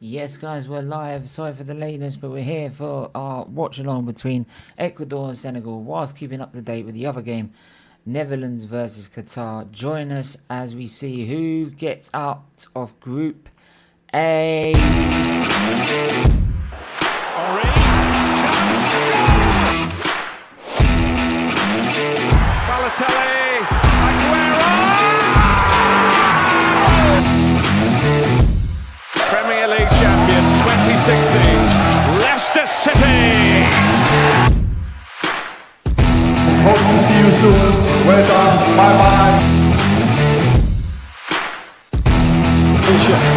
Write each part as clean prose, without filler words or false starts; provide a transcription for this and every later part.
Yes, guys, we're live. Sorry for the lateness, but we're here for our watch along between Ecuador and Senegal, whilst keeping up to date with the other game, Netherlands versus Qatar. Join us as we see who gets out of Group A. Balotelli, Aguero! Premier League champions 2016, Leicester City! Hope to see you soon. Well done. Bye-bye.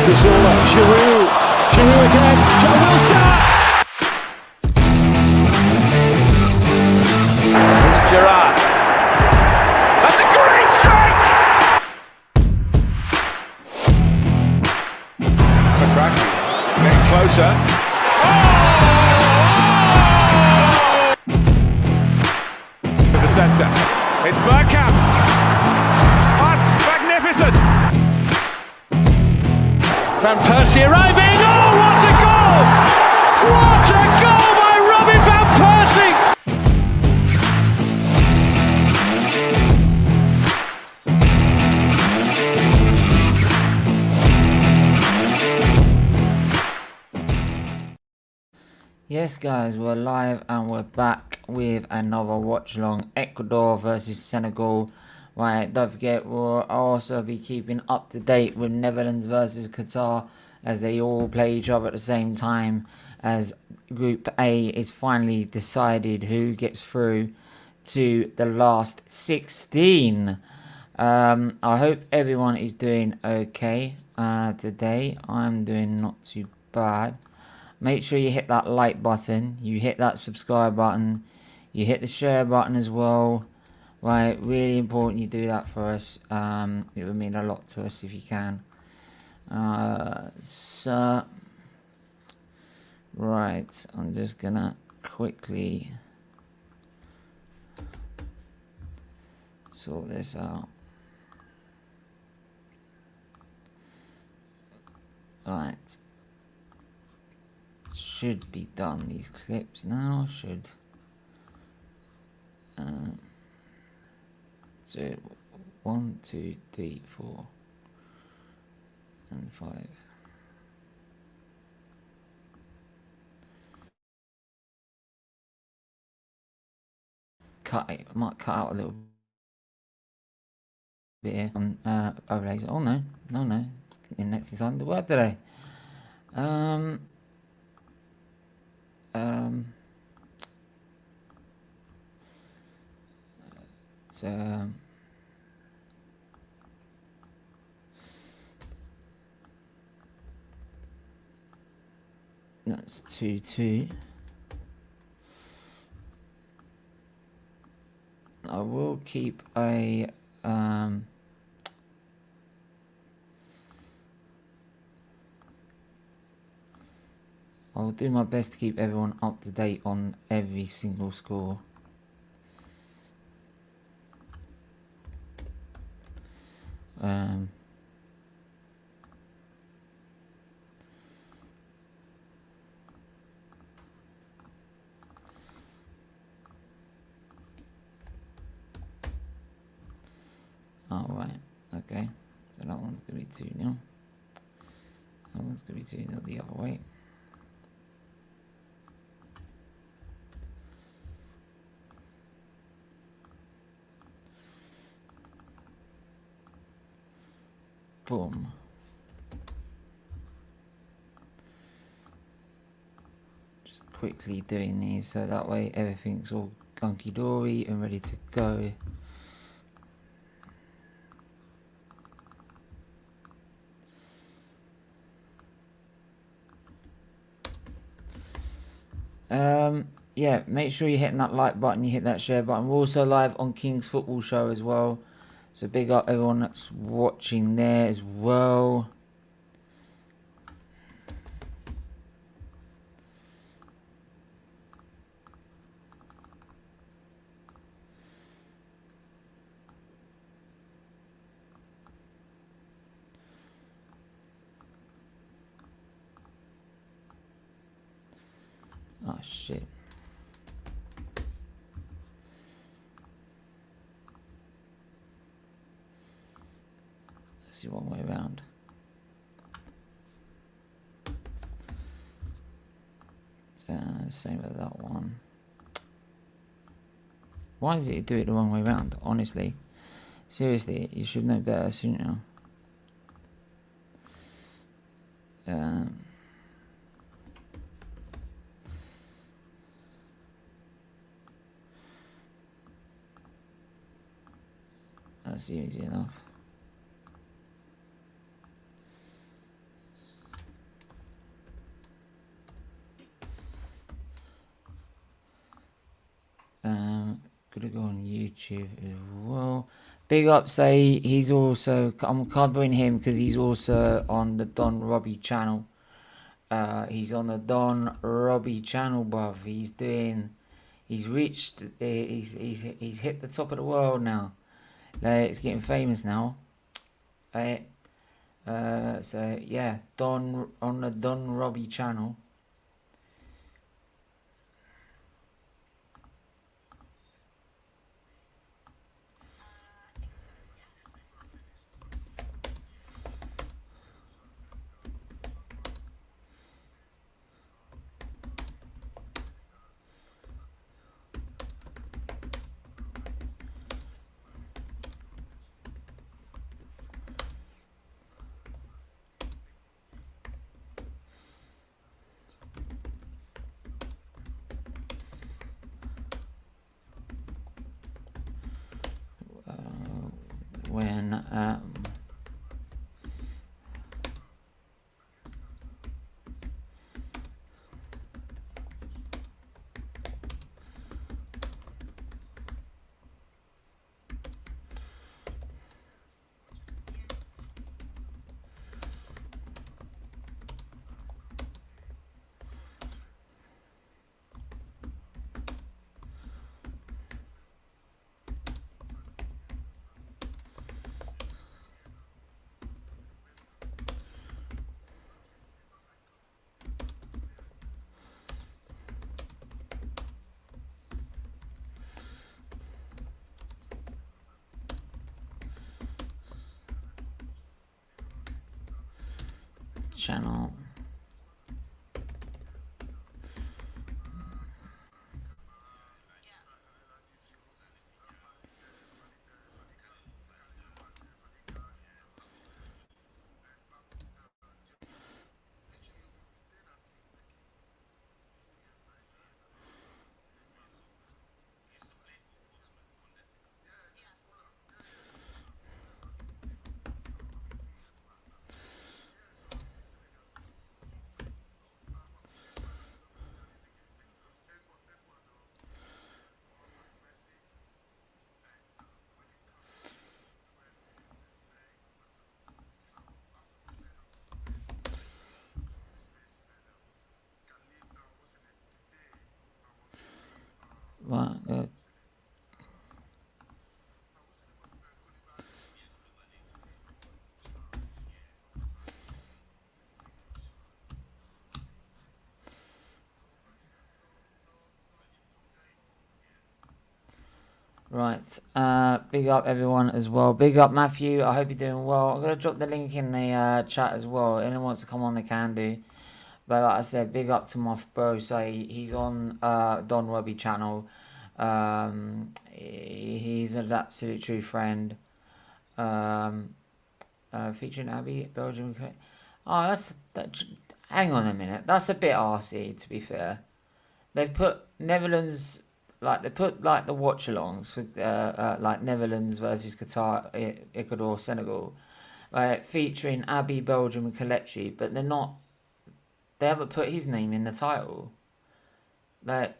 Gazzola, Giroud again, Joe Wilson! Here's Gerrard. That's a great strike! McCracken getting closer. To the centre. It's Bergkamp. That's magnificent! Van Persie arriving. Oh, what a goal! What a goal by Robin Van Persie! Yes, guys, we're live and we're back with another watch along, Ecuador versus Senegal. Right, don't forget we'll also be keeping up to date with Netherlands versus Qatar as they all play each other at the same time, as Group A is finally decided who gets through to the last 16. I hope everyone is doing okay today. I'm doing not too bad. Make sure you hit that like button, you hit that subscribe button, you hit the share button as well. Right, really important you do that for us. It would mean a lot to us if you can. Right, I'm just gonna quickly sort this out. Right. Should be done, these clips now, should. So 1, 2, 3, 4 and 5. Cut it. I might cut out a little bit here on overlays. Oh no, no. In next design the word today. That's 2. I will keep a I'll do my best to keep everyone up to date on every single score. Alright, okay. So that one's going to be 2-0. That one's going to be 2-0 the other way. Boom. Just quickly doing these so that way everything's all gunky-dory and ready to go. Yeah, make sure you're hitting that like button, you hit that share button. We're also live on King's Football Show as well. So big up everyone that's watching there as well. Oh shit. Let's see one way around. Same with that one. Why does it do it the wrong way around? Honestly. Seriously, you should know better, shouldn't you? That's easy enough. Gonna go on YouTube as well. Big up, say he's also, I'm covering him because he's also on the Don Robbie channel. He's on the Don Robbie channel, bruv. He's reached, he's hit the top of the world now. Like, it's getting famous now. So yeah, Don on the Don Robbie channel. When channel. Right, big up everyone as well. Big up Matthew. I hope you're doing well. I'm gonna drop the link in the chat as well. Anyone wants to come on, they can do. But like I said, big up to my bro. So he's on Don Robbie channel. He's an absolute true friend. Featuring Abby, Belgium. Oh, hang on a minute. That's a bit arsey, to be fair. They've put Netherlands, they put the watchalongs, like Netherlands versus Qatar, Ecuador, Senegal, featuring Abby, Belgium, and Kalechi, but they're not. They haven't put his name in the title. Like,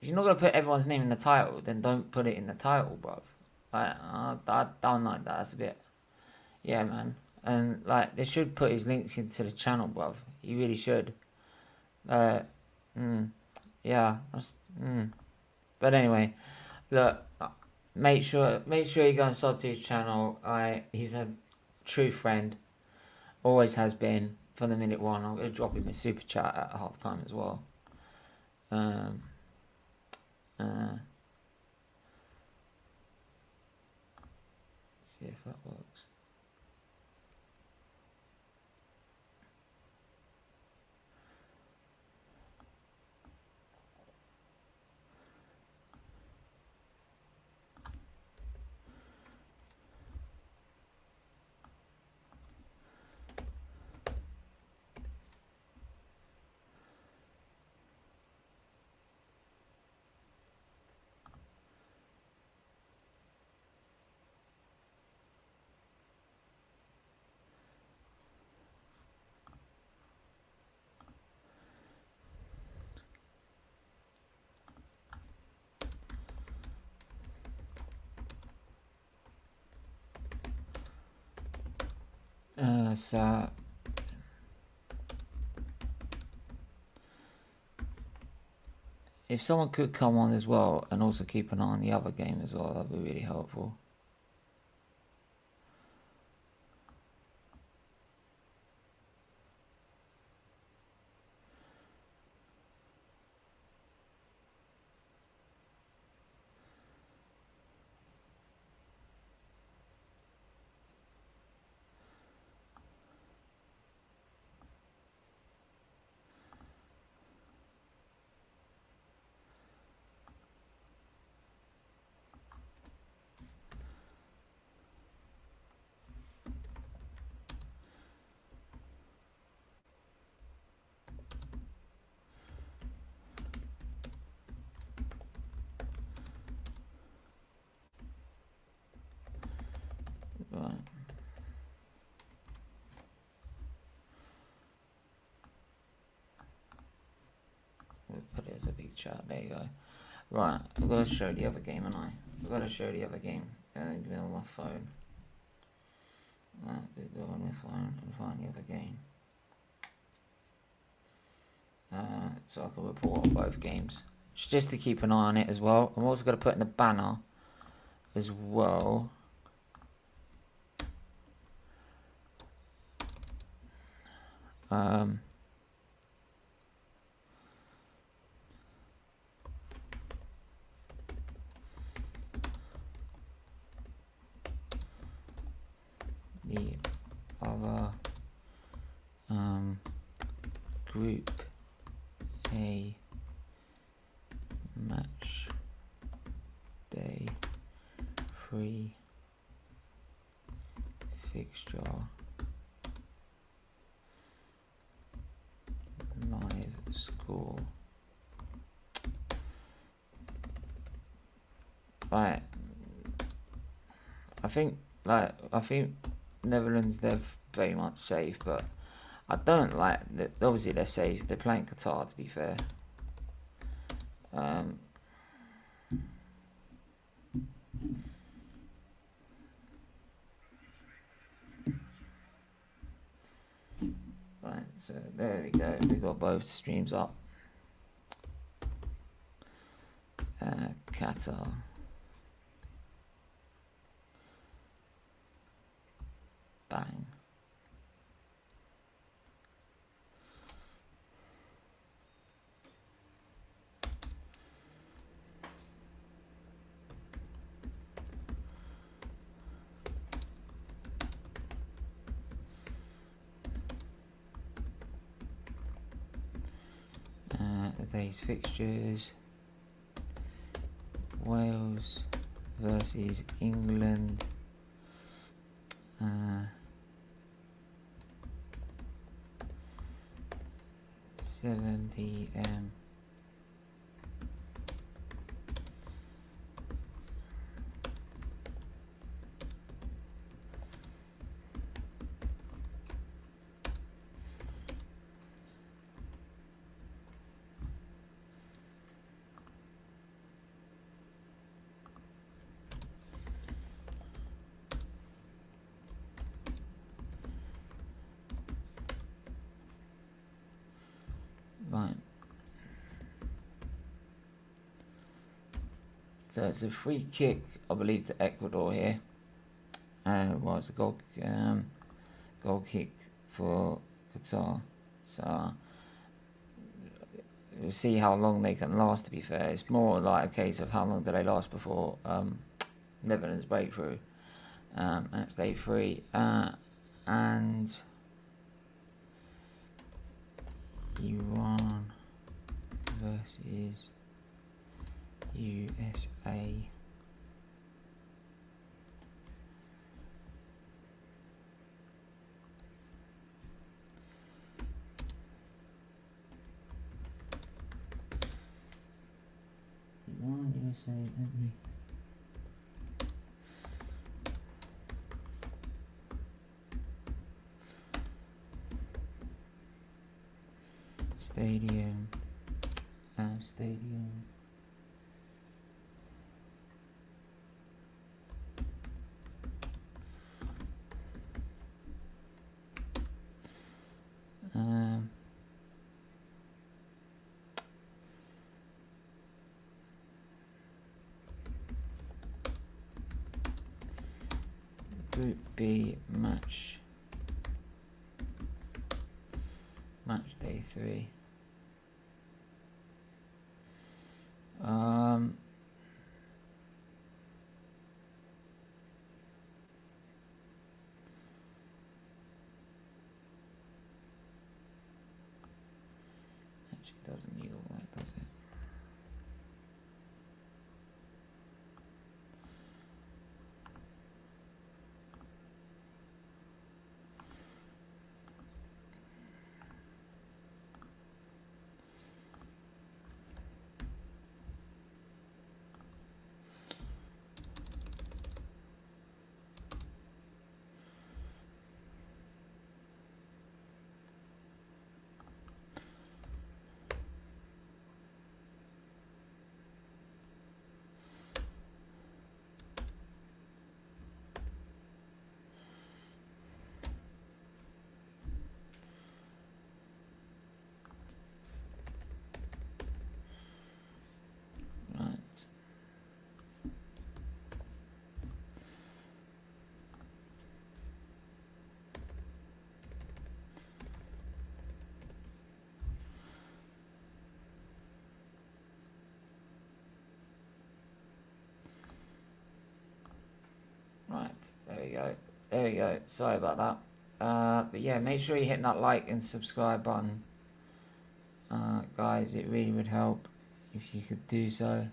if you're not gonna put everyone's name in the title, then don't put it in the title, bruv. I don't like that. That's a bit. Yeah, man. And they should put his links into the channel, bruv. You really should. Yeah. But anyway, look. Make sure you go and sub to his channel. He's a true friend. Always has been from the minute one. I'm gonna drop him a super chat at halftime as well. See if that works. So if someone could come on as well and also keep an eye on the other game as well, that'd be really helpful. Right. We'll put it as a big chat. There you go. Right, I've got to show the other game, and I've got to show the other game. Give me on my phone. Go on my phone and find the other game. So I can report on both games. Just to keep an eye on it as well. I'm also going to put in the banner as well. The other Group A match day 3 fixture live score. Right, I think Netherlands, they're very much safe, but I don't like that. Obviously they're safe, they're playing Qatar, to be fair. Right, so there we go, we got both streams up. Qatar. Bang. Today's fixtures: Wales versus England. 7 PM. Right. So it's a free kick, I believe, to Ecuador here. Well, it's a goal kick for Qatar. So we'll see how long they can last. To be fair, it's more like a case of how long do they last before Netherlands breakthrough. That's day 3, and Iran versus USA. Iran, USA, Italy. Stadium. Stadium. Group B match day 3. Actually doesn't need all that, does it? Right, there we go. There we go. Sorry about that. But yeah, make sure you hit that like and subscribe button. Guys, it really would help if you could do so.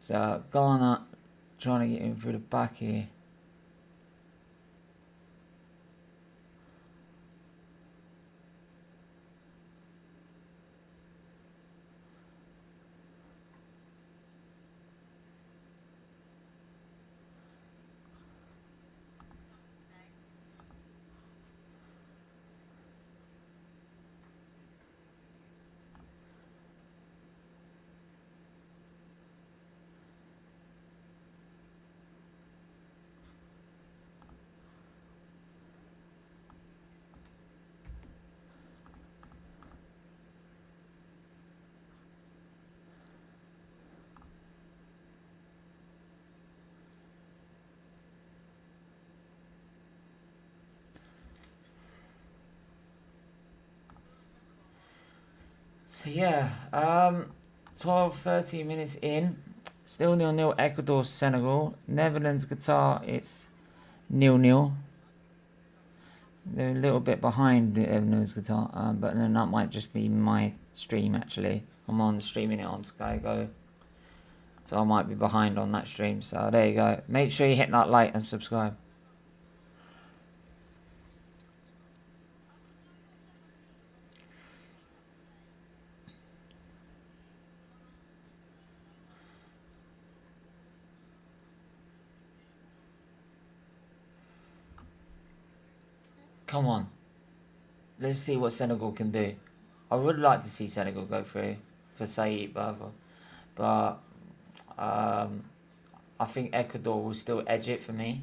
So, Ghana trying to get in through the back here. So yeah, 13 minutes in, still 0-0 Ecuador, Senegal. Netherlands, Qatar, it's 0-0. They're a little bit behind the Netherlands, Qatar, but then that might just be my stream actually. I'm streaming it on Sky Go, so I might be behind on that stream. So there you go. Make sure you hit that like and subscribe. Come on. Let's see what Senegal can do. I would like to see Senegal go through for Saeed Brother. But I think Ecuador will still edge it for me.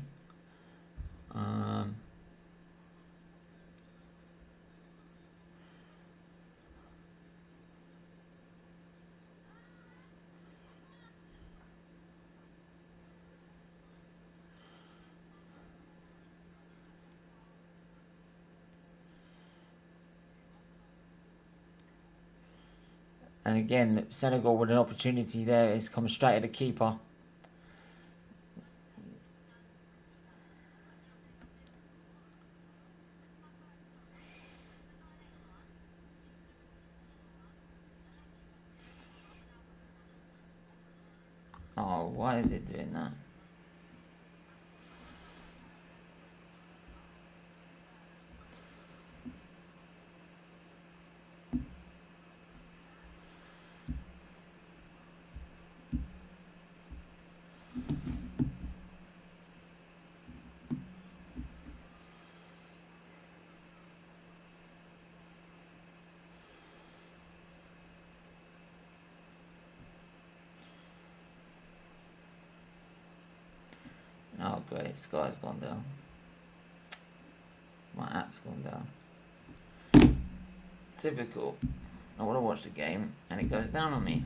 And again, Senegal with an opportunity there is coming straight at the keeper. Oh, why is it doing that? Oh great, Sky's gone down. My app's gone down. Typical. I want to watch the game and it goes down on me.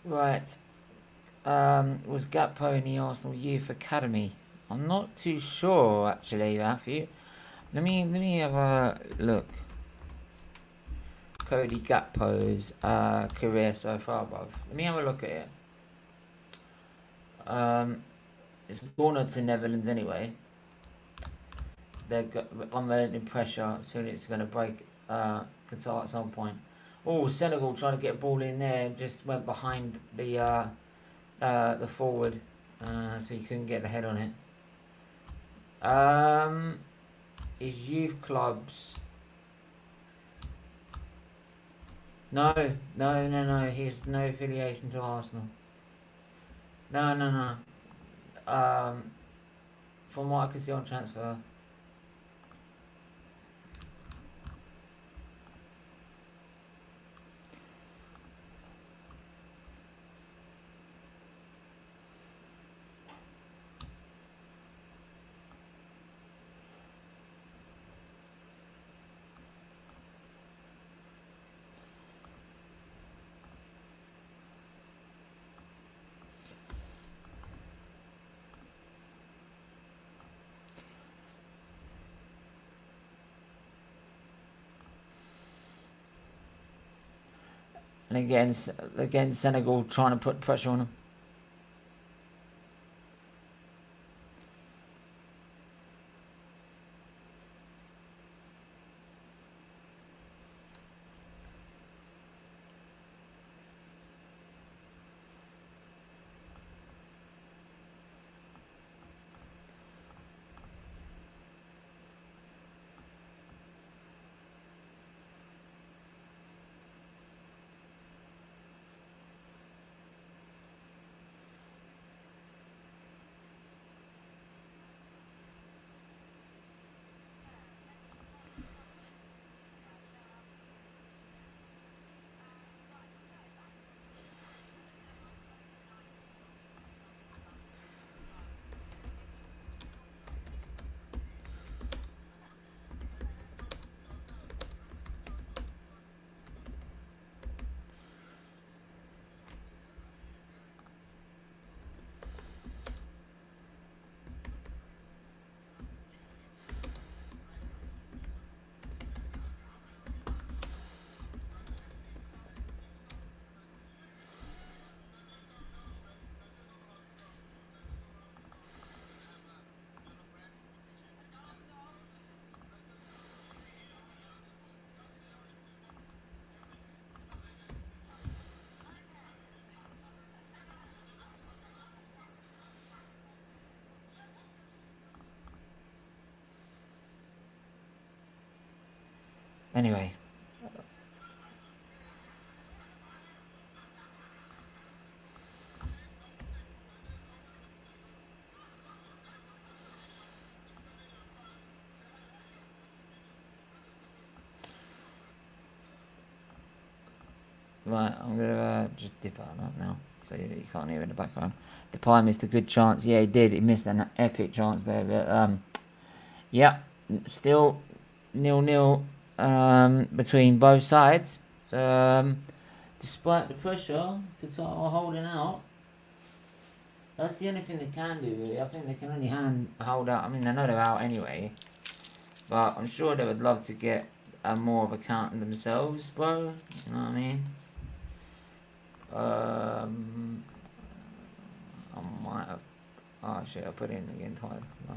Right. Was Gakpo in the Arsenal Youth Academy? I'm not too sure actually, Matthew. Let me have a look. Cody Gakpo's career so far, bruv. Let me have a look at it. It's born to Netherlands anyway. They're unrelenting pressure. Soon it's going to break Qatar at some point. Oh, Senegal trying to get a ball in there. Just went behind the forward, so you couldn't get the head on it. His youth clubs. No. He's no affiliation to Arsenal. No. From what I can see on transfer. And again, Senegal trying to put pressure on them. Anyway. Right, I'm going to just dip out now, so you can't hear in the background. Depay missed a good chance. Yeah, he did. He missed an epic chance there, but Yep, still 0-0 between both sides. So despite the pressure, Qatar are holding out. That's the only thing they can do, really. I think they can only hold out. I mean, I know they're out anyway, but I'm sure they would love to get more of a count themselves, bro. You know what I mean? I might have. Oh shit! I put it in again twice. No.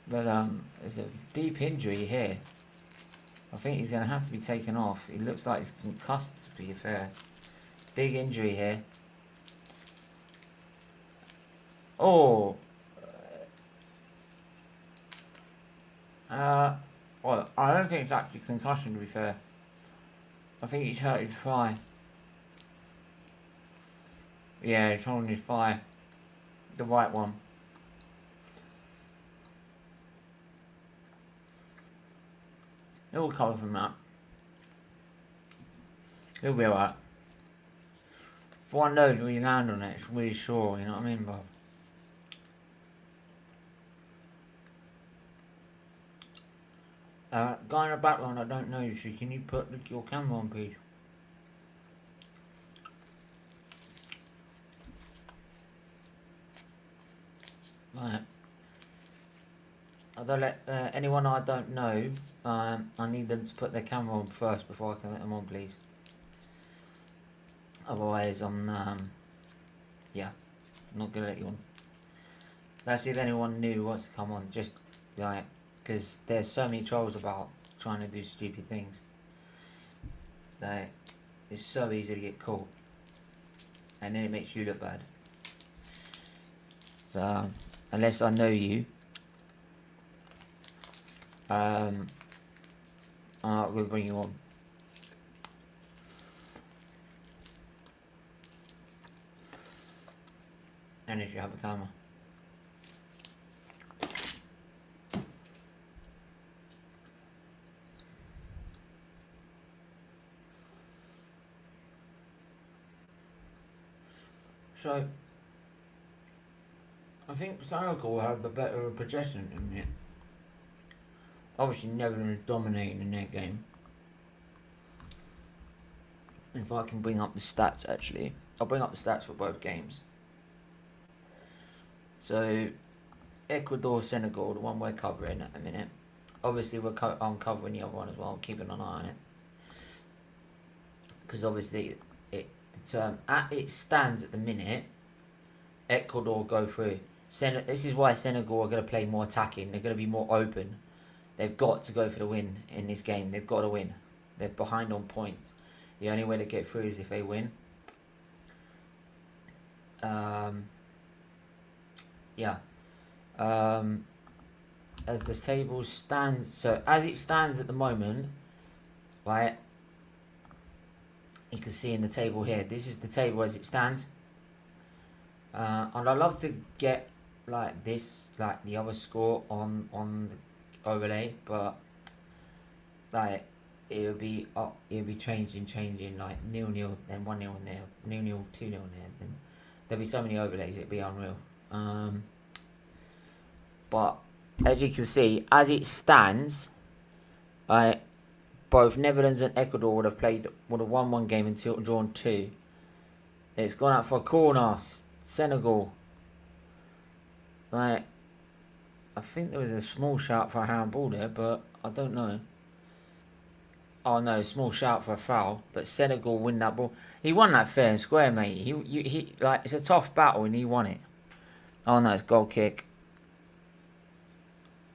But it's a deep injury here. I think he's going to have to be taken off. He looks like he's concussed, to be fair. Big injury here. Oh! Well, I don't think it's actually concussion, to be fair. I think he's hurt his thigh. Yeah, he's holding his thigh. The right one. He'll recover from that. He'll be alright. If one knows when you land on it, it's really sure, you know what I mean, bro? Guy in the background, I don't know you, so can you put your camera on, please? Right. I don't let anyone I don't know. I need them to put their camera on first before I can let them on, please. Otherwise, yeah, I'm not gonna let you on. Let's see if anyone new wants to come on. Just like, because there's so many trolls about trying to do stupid things. Like, it's so easy to get caught, and then it makes you look bad. So, unless I know you. I'm not going to bring you on. And if you have a camera. So, I think Senegal had the better possession in it. Obviously, Netherlands dominating in their game. If I can bring up the stats, actually, I'll bring up the stats for both games. So, Ecuador, Senegal, the one we're covering at the minute. Obviously, I'm covering the other one as well, keeping an eye on it. Because obviously, at it stands at the minute, Ecuador go through. This is why Senegal are going to play more attacking. They're going to be more open. They've got to go for the win in this game. They've got to win. They're behind on points. The only way to get through is if they win. Yeah. As the table stands, so as it stands at the moment, right? You can see in the table here. This is the table as it stands. And I'd love to get like this, like the other score on the overlay, but like it'll be changing like 0-0, then 1-0 in there, 0-0, 2-0 in there, then there'll be so many overlays it'll be unreal. But as you can see, as it stands, both Netherlands and Ecuador would have won one game and drawn two. It's gone out for a corner. Senegal. Like, I think there was a small shout for a handball there, but I don't know. Oh no, small shout for a foul, but Senegal win that ball. He won that fair and square, mate. He like, it's a tough battle and he won it. Oh no, it's goal kick.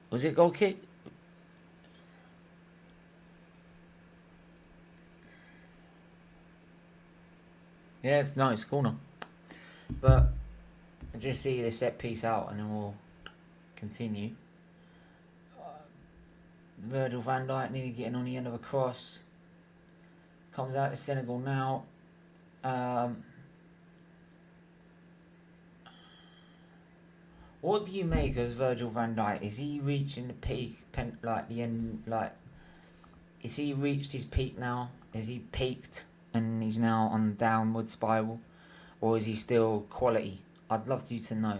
Was it goal kick? Yeah, it's nice corner. But I'll just see the set piece out and then we'll continue. Virgil van Dijk nearly getting on the end of a cross. Comes out to Senegal now. What do you make of Virgil van Dijk? Is he reaching the peak, like the end, like, is he reached his peak now? Is he peaked and he's now on a downward spiral? Or is he still quality? I'd love you to know.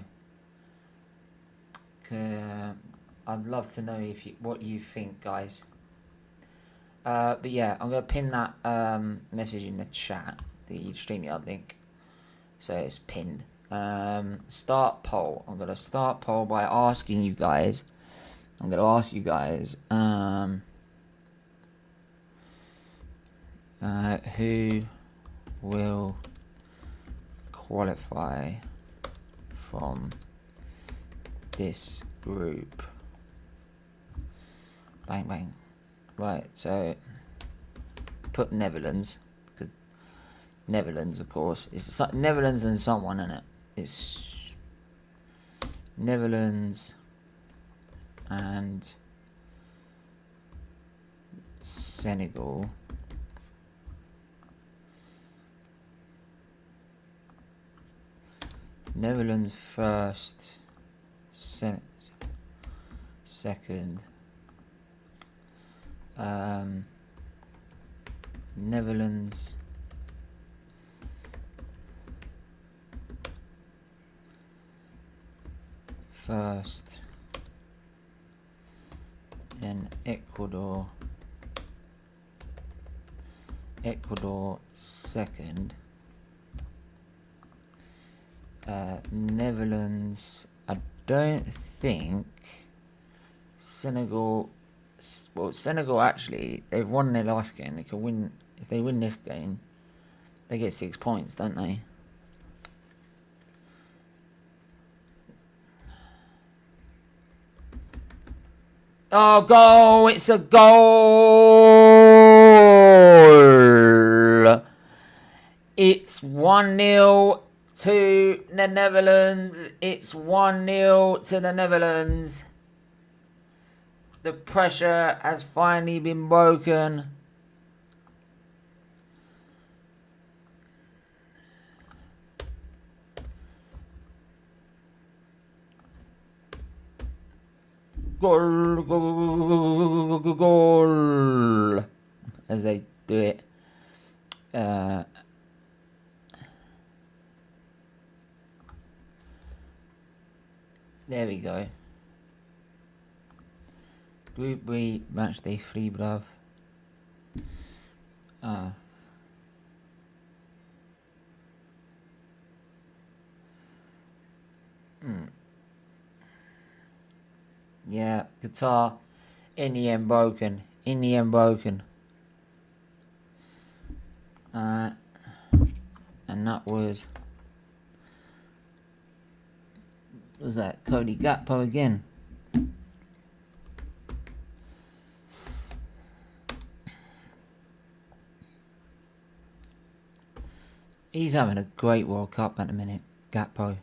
I'd love to know what you think, guys. But yeah, I'm going to pin that message in the chat, the StreamYard link. So it's pinned. Start poll. I'm going to start poll by asking you guys. I'm going to ask you guys who will qualify from this group. Bang bang. Right, so put Netherlands, because Netherlands, of course, it's Netherlands and someone in it. It's Netherlands and Senegal. Netherlands first, second. Netherlands first, then Ecuador second, Netherlands, I don't think, Senegal. Well, Senegal actually, they've won their last game. They can win. If they win this game, they get 6 points, don't they? Oh, goal! It's a goal! It's 1-0 to the Netherlands. It's 1-0 to the Netherlands. The pressure has finally been broken. Goal, goal, goal, goal, as they do it. There we go. Group B, Matchday 3, bruv. Yeah, Qatar in the end broken. And that was that Cody Gakpo again. He's having a great World Cup at the minute, Gakpo.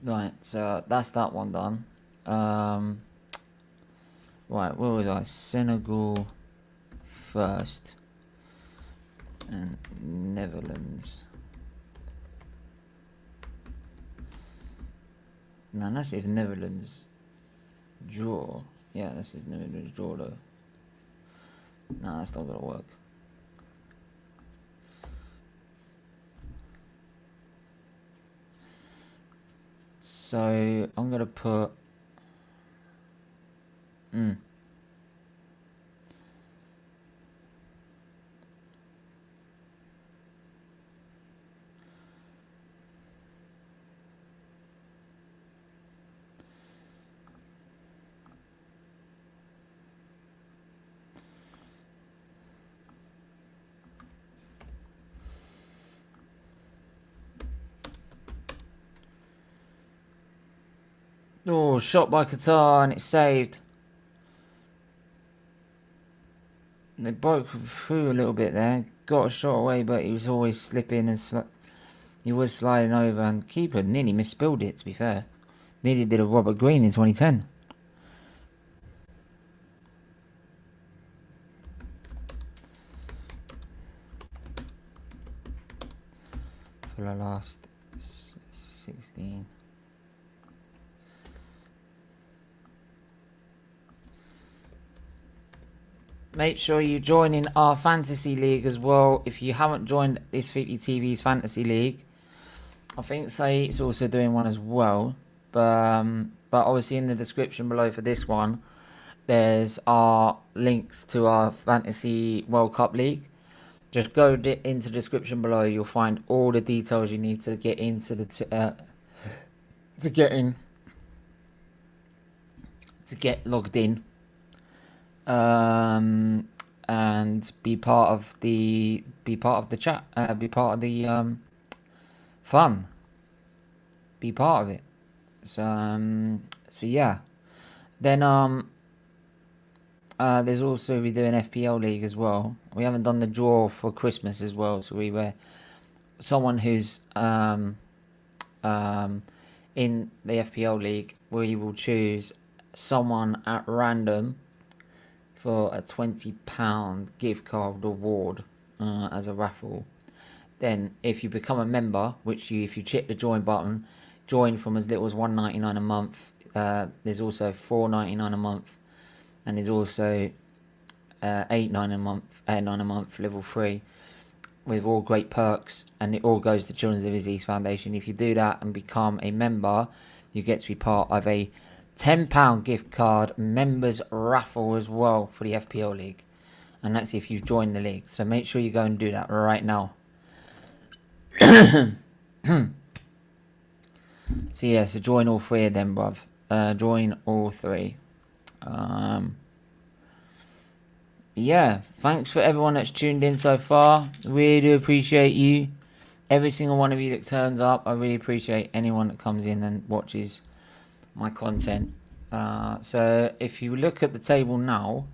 Right, so that's that one done. Right, where was I? Senegal first. And Netherlands. No, that's if Netherlands draw. Yeah, that's if Netherlands draw though. No, that's not gonna work. So I'm gonna put oh, shot by Qatar and it's saved. They broke through a little bit there. Got a shot away, but he was always slipping and he was sliding over. And keeper nearly misspilled it, to be fair. Nearly did a Robert Green in 2010. For the last 16. Make sure you join in our fantasy league as well. If you haven't joined this SFeatleyTV's fantasy league, I think Saeed's also doing one as well. But obviously in the description below for this one, there's our links to our fantasy World Cup league. Just go into the description below. You'll find all the details you need to get into the to get logged in. And be part of the chat, be part of the fun, be part of it. So yeah. Then there's also we do an FPL league as well. We haven't done the draw for Christmas as well, so we were someone who's in the FPL league. We will choose someone at random for a £20 gift card award as a raffle. Then if you become a member, which if you check the join button, join from as little as $1.99 a month. There's also $4.99 a month, and there's also $8.99 a month level 3 with all great perks, and it all goes to Children's Disease Foundation. If you do that and become a member, you get to be part of a £10 gift card members raffle as well for the FPL league, and that's if you've joined the league. So make sure you go and do that right now. So yeah, so join all three of them, bruv. Join all three. Yeah, thanks for everyone that's tuned in so far. Really do appreciate you. Every single one of you that turns up. I really appreciate anyone that comes in and watches my content. So if you look at the table now,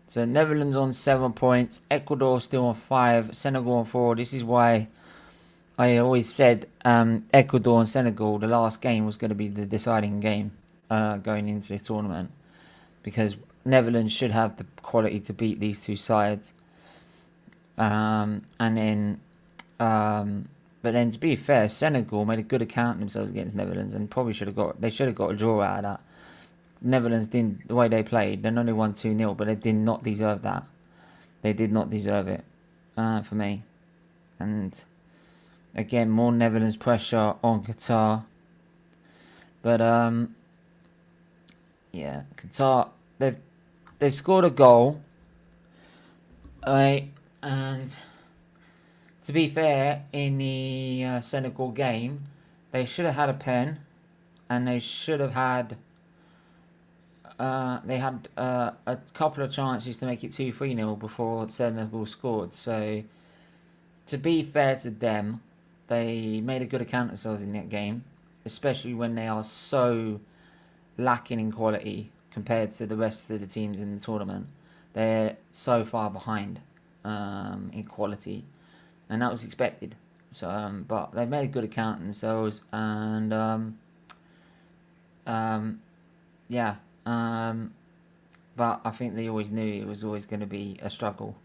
so Netherlands on 7 points, Ecuador still on 5, Senegal on 4. This is why I always said Ecuador and Senegal, the last game was going to be the deciding game going into this tournament, because Netherlands should have the quality to beat these two sides. And then but then, to be fair, Senegal made a good account of themselves against Netherlands, and probably should have got a draw out of that. Netherlands didn't, the way they played, they only won 2-0, but they did not deserve that. They did not deserve it for me. And again, more Netherlands pressure on Qatar. But yeah, Qatar, they've scored a goal. Right, and to be fair, in the Senegal game, they should have had a pen, and they should have had. They had a couple of chances to make it 2-3-0 before Senegal scored. So, to be fair to them, they made a good account of themselves in that game, especially when they are so lacking in quality compared to the rest of the teams in the tournament. They're so far behind in quality. And that was expected. So, but they made a good account of themselves, and yeah. But I think they always knew it was always going to be a struggle.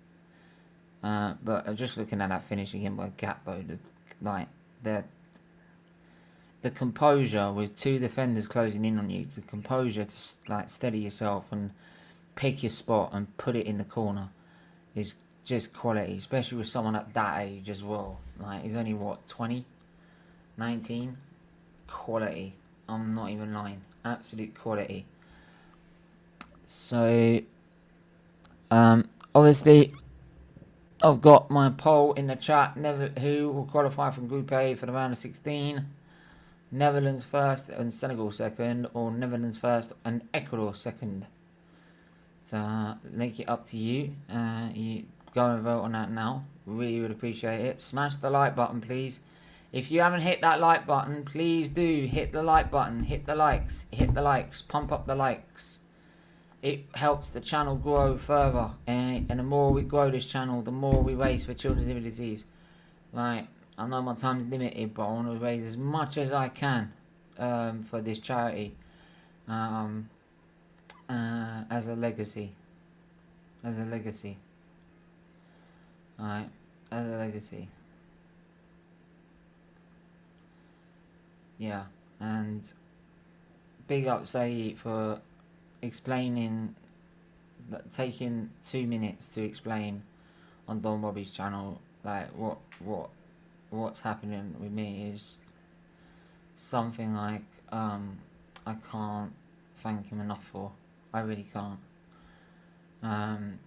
But just looking at that finish again by Gatbo, the composure with two defenders closing in on you, the composure to steady yourself and pick your spot and put it in the corner is just quality, especially with someone at that age as well. He's only what, 20, 19? Quality. I'm not even lying. Absolute quality. So obviously I've got my poll in the chat. Who will qualify from Group A for the round of 16? Netherlands first and Senegal second, or Netherlands first and Ecuador second? So link it up to you. You go and vote on that now. Really would appreciate it. Smash the like button, please. If you haven't hit that like button, please do hit the like button. Hit the likes. Hit the likes. Pump up the likes. it helps the channel grow further, and the more we grow this channel, the more we raise for children's abilities. Like, I know my time's limited, but I want to raise as much as I can for this charity, as a legacy. Alright, as a legacy. Yeah, and big up Sayed for explaining, taking 2 minutes to explain on Don Bobby's channel, like what's happening with me is something like I can't thank him enough for. I really can't. And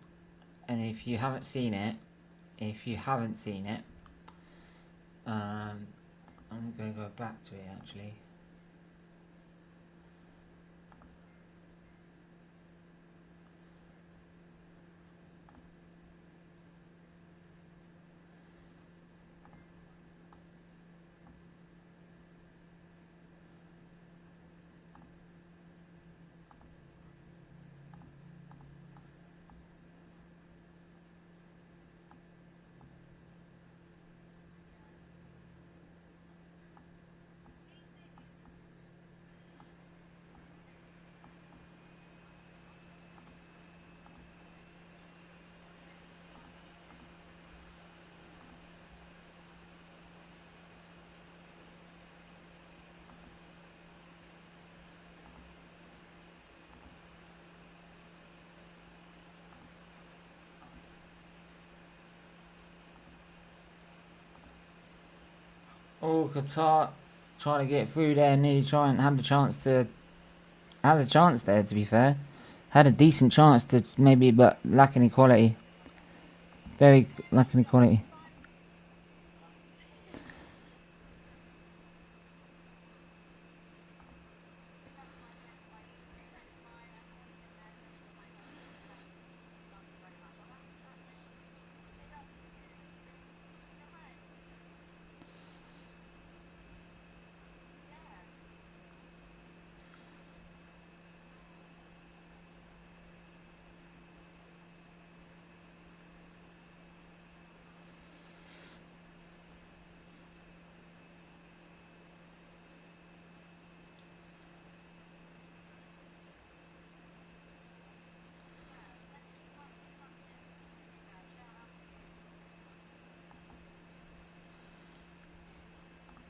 if you haven't seen it, I'm gonna go back to it actually. Oh, Qatar trying to get through there, nearly trying, had a chance there, to be fair. Had a decent chance to maybe, but lacking equality. Very lacking equality.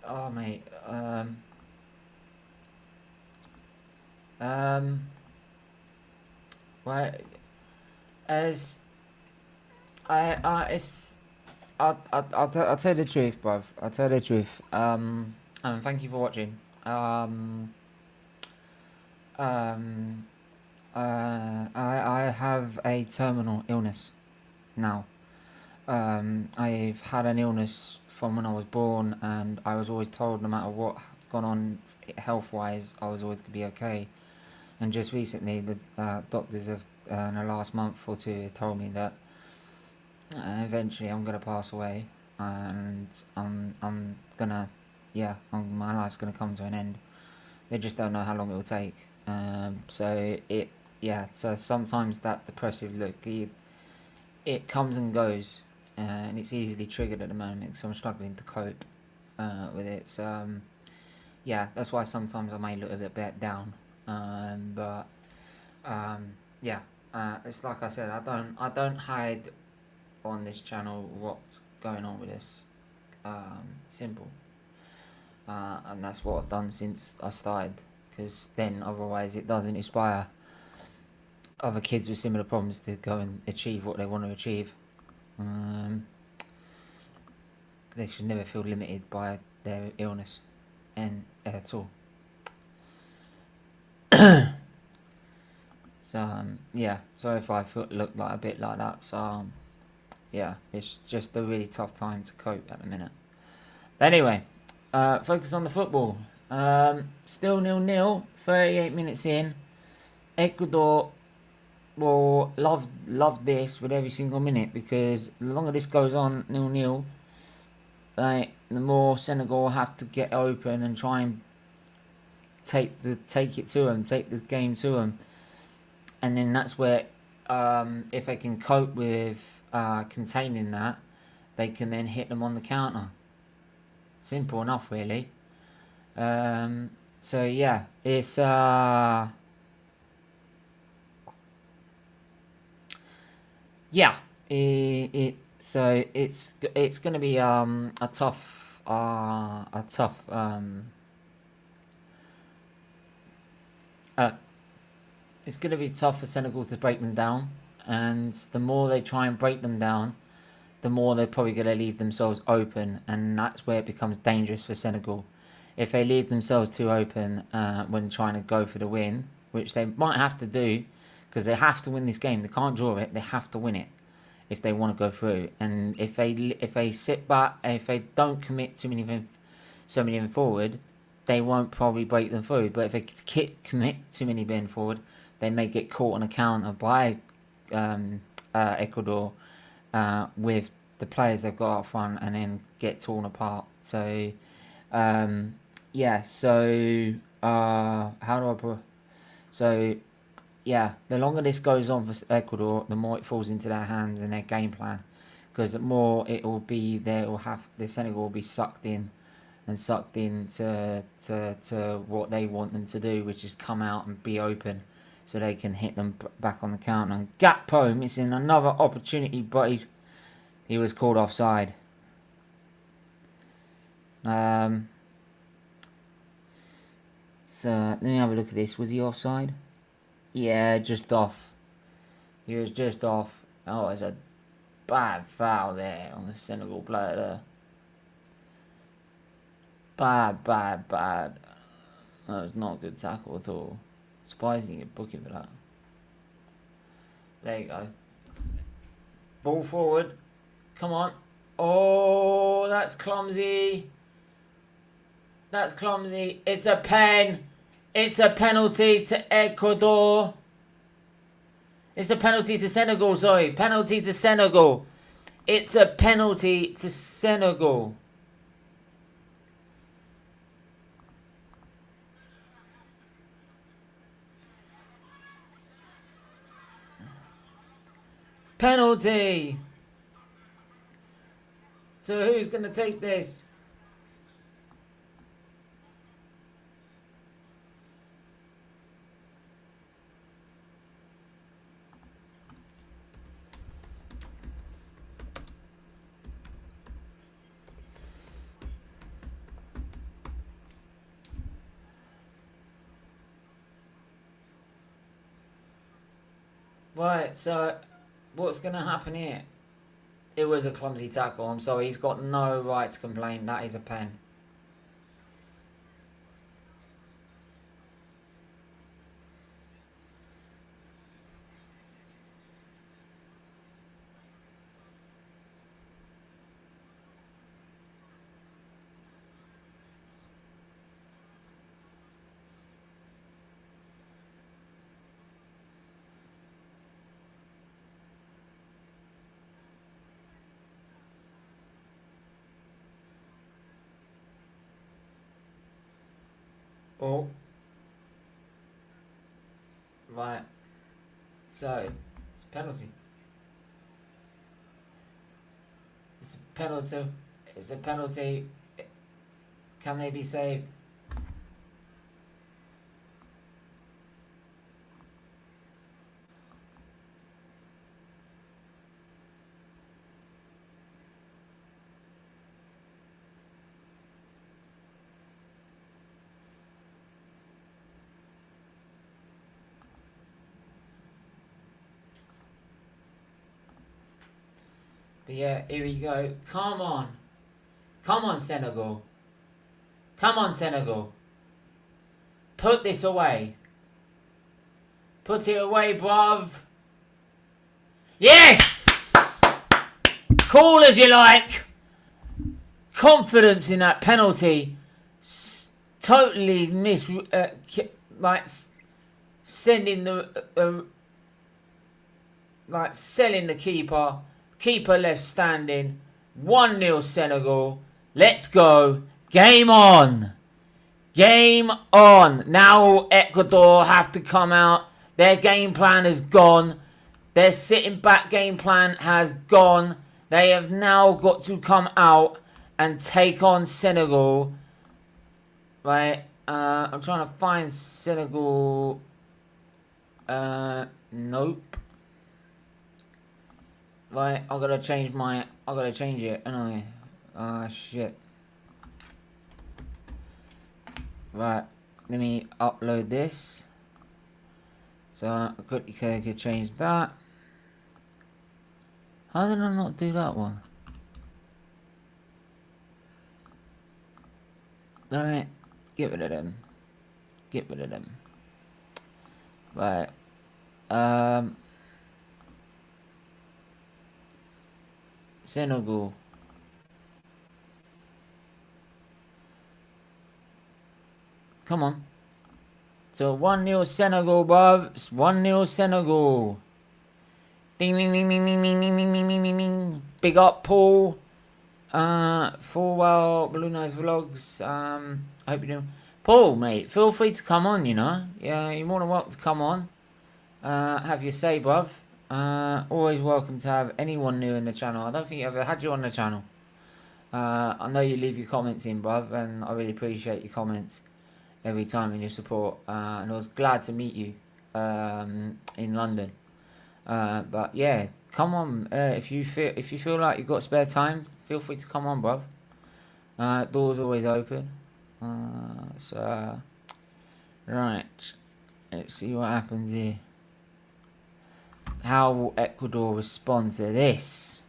Oh mate, well, as I'll tell you the truth, bruv. I'll tell you the truth. And thank you for watching. I have a terminal illness now. I've had an illness from when I was born, and I was always told no matter what gone on health-wise, I was always going to be okay. And just recently, the doctors have, in the last month or two, have told me that eventually I'm going to pass away, and I'm gonna, yeah, my life's going to come to an end. They just don't know how long it will take. So sometimes that depressive look, it comes and goes. And it's easily triggered at the moment, so I'm struggling to cope with it. So yeah, that's why sometimes I may look a bit down. It's like I said, I don't hide on this channel what's going on with this. Simple. And that's what I've done since I started, because then otherwise it doesn't inspire other kids with similar problems to go and achieve what they want to achieve. They should never feel limited by their illness, and at all. So yeah, sorry if I look like a bit like that. So yeah, it's just a really tough time to cope at the minute. But anyway, focus on the football. Still 0-0, 38 minutes in. Ecuador will love this with every single minute, because the longer this goes on 0-0, like, the more Senegal will have to get open and try and take it to them, take the game to them. and then that's where if they can cope with containing that, they can then hit them on the counter. Simple enough, really. So yeah, it's yeah, so it's gonna be a tough it's gonna be tough for Senegal to break them down, and the more they try and break them down, the more they're probably gonna leave themselves open, and that's where it becomes dangerous for Senegal. If they leave themselves too open when trying to go for the win, which they might have to do, because they have to win this game. They can't draw it. They have to win it if they want to go through. And if they sit back, if they don't commit so many of them forward, they won't probably break them through. But if they commit too many men forward, they may get caught on a counter by Ecuador with the players they've got up front, and then get torn apart. So yeah. So how do I put? So yeah, the longer this goes on for Ecuador, the more it falls into their hands and their game plan, because the more it will be, the Senegal will be sucked in to what they want them to do, which is come out and be open, so they can hit them back on the counter. And Gakpo missing another opportunity, but he was called offside. So let me have a look at this. Was he offside? Yeah, just off. He was just off. Oh, there's a bad foul there on the Senegal player there. Bad. That was not a good tackle at all. Surprised he didn't get booking for that. There you go. Ball forward. Come on. Oh, that's clumsy. That's clumsy. It's a pen. It's a penalty to Ecuador. It's a penalty to Senegal, sorry. Penalty to Senegal. It's a penalty to Senegal. Penalty. So who's going to take this? Right, so what's going to happen here? It was a clumsy tackle. I'm sorry, he's got no right to complain. That is a pen. Oh. Right. So, it's a penalty. It's a penalty. It's a penalty. Can they be saved? But yeah, here we go. Come on. Come on, Senegal. Come on, Senegal. Put this away. Put it away, bruv. Yes! Cool as you like. Confidence in that penalty. Totally sending the... selling the keeper. Keeper left standing. 1-0 Senegal. Let's go. Game on. Game on. Now Ecuador have to come out. Their game plan has gone. Their sitting back game plan has gone. They have now got to come out and take on Senegal. Right, I'm trying to find Senegal. Nope. Right, I gotta change it, and I. Ah, shit. Right, let me upload this. So I quickly could change that. How did I not do that one? Alright, get rid of them. Get rid of them. Right. Senegal. Come on. So 1-0 Senegal, bruv. It's 1-0 Senegal. Ding ding ding ding ding ding ding ding ding ding ding. Big up, Paul. Full well, Blue Nice Vlogs. I hope you're doing. Paul, mate, feel free to come on. You know, yeah, you're more than welcome to come on. Have your say, bruv. Always welcome to have anyone new in the channel. I don't think I've ever had you on the channel. I know you leave your comments in, bruv, and I really appreciate your comments every time and your support. And I was glad to meet you in London. But yeah, come on. If you feel like you've got spare time, feel free to come on, bruv. Doors always open. So right, let's see what happens here. How will Ecuador respond to this?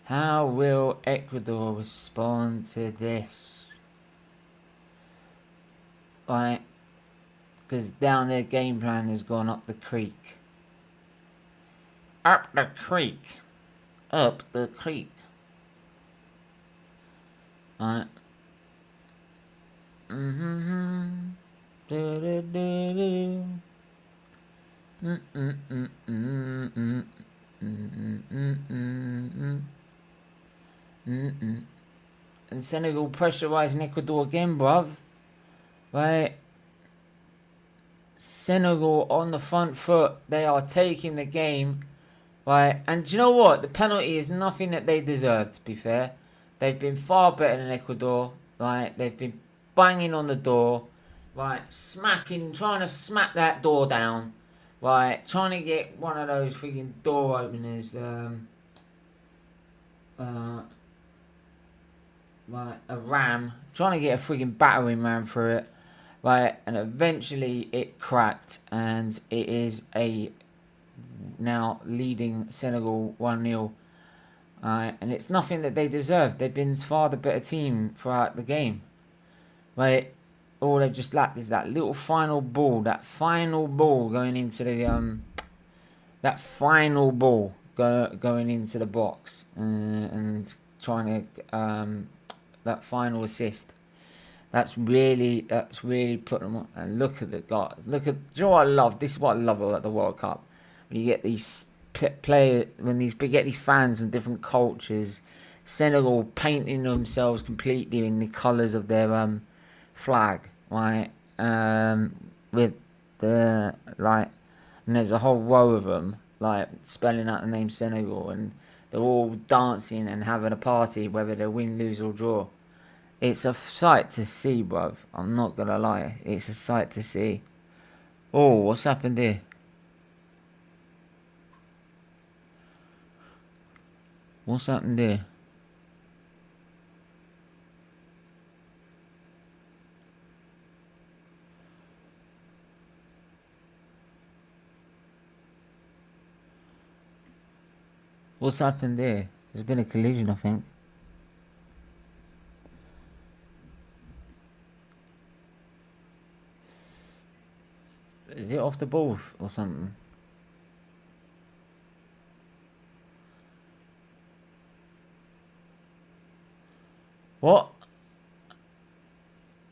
How will Ecuador respond to this? Right, because down their game plan has gone up the creek. Up the creek. Up the creek. Right. And Senegal pressurising Ecuador again, bruv. Right. Senegal on the front foot. They are taking the game. Right. And do you know what? The penalty is nothing that they deserve, to be fair. They've been far better than Ecuador. Right. They've been banging on the door. Right. Smacking. Trying to smack that door down. Right. Trying to get one of those freaking door openers. Like a ram. Trying to get a freaking battering ram through it. Right. And eventually it cracked. And it is now leading Senegal 1-0. And it's nothing that they deserve. They've been far the better team throughout the game. Right. All they just lacked is that little final ball. That final ball going into the that final ball going into the box and trying to that final assist. That's really put them on. And look at the guy. Look at. Do you know what I love? This is what I love about the World Cup. When you get these players, get these fans from different cultures, Senegal painting themselves completely in the colours of their flag, right? With the and there's a whole row of them, like spelling out the name Senegal, and they're all dancing and having a party, whether they win, lose, or draw. It's a sight to see, bruv. I'm not gonna lie. It's a sight to see. Oh, what's happened here? What's happened here? What's happened there? There's been a collision, I think. Is it off the ball or something? What?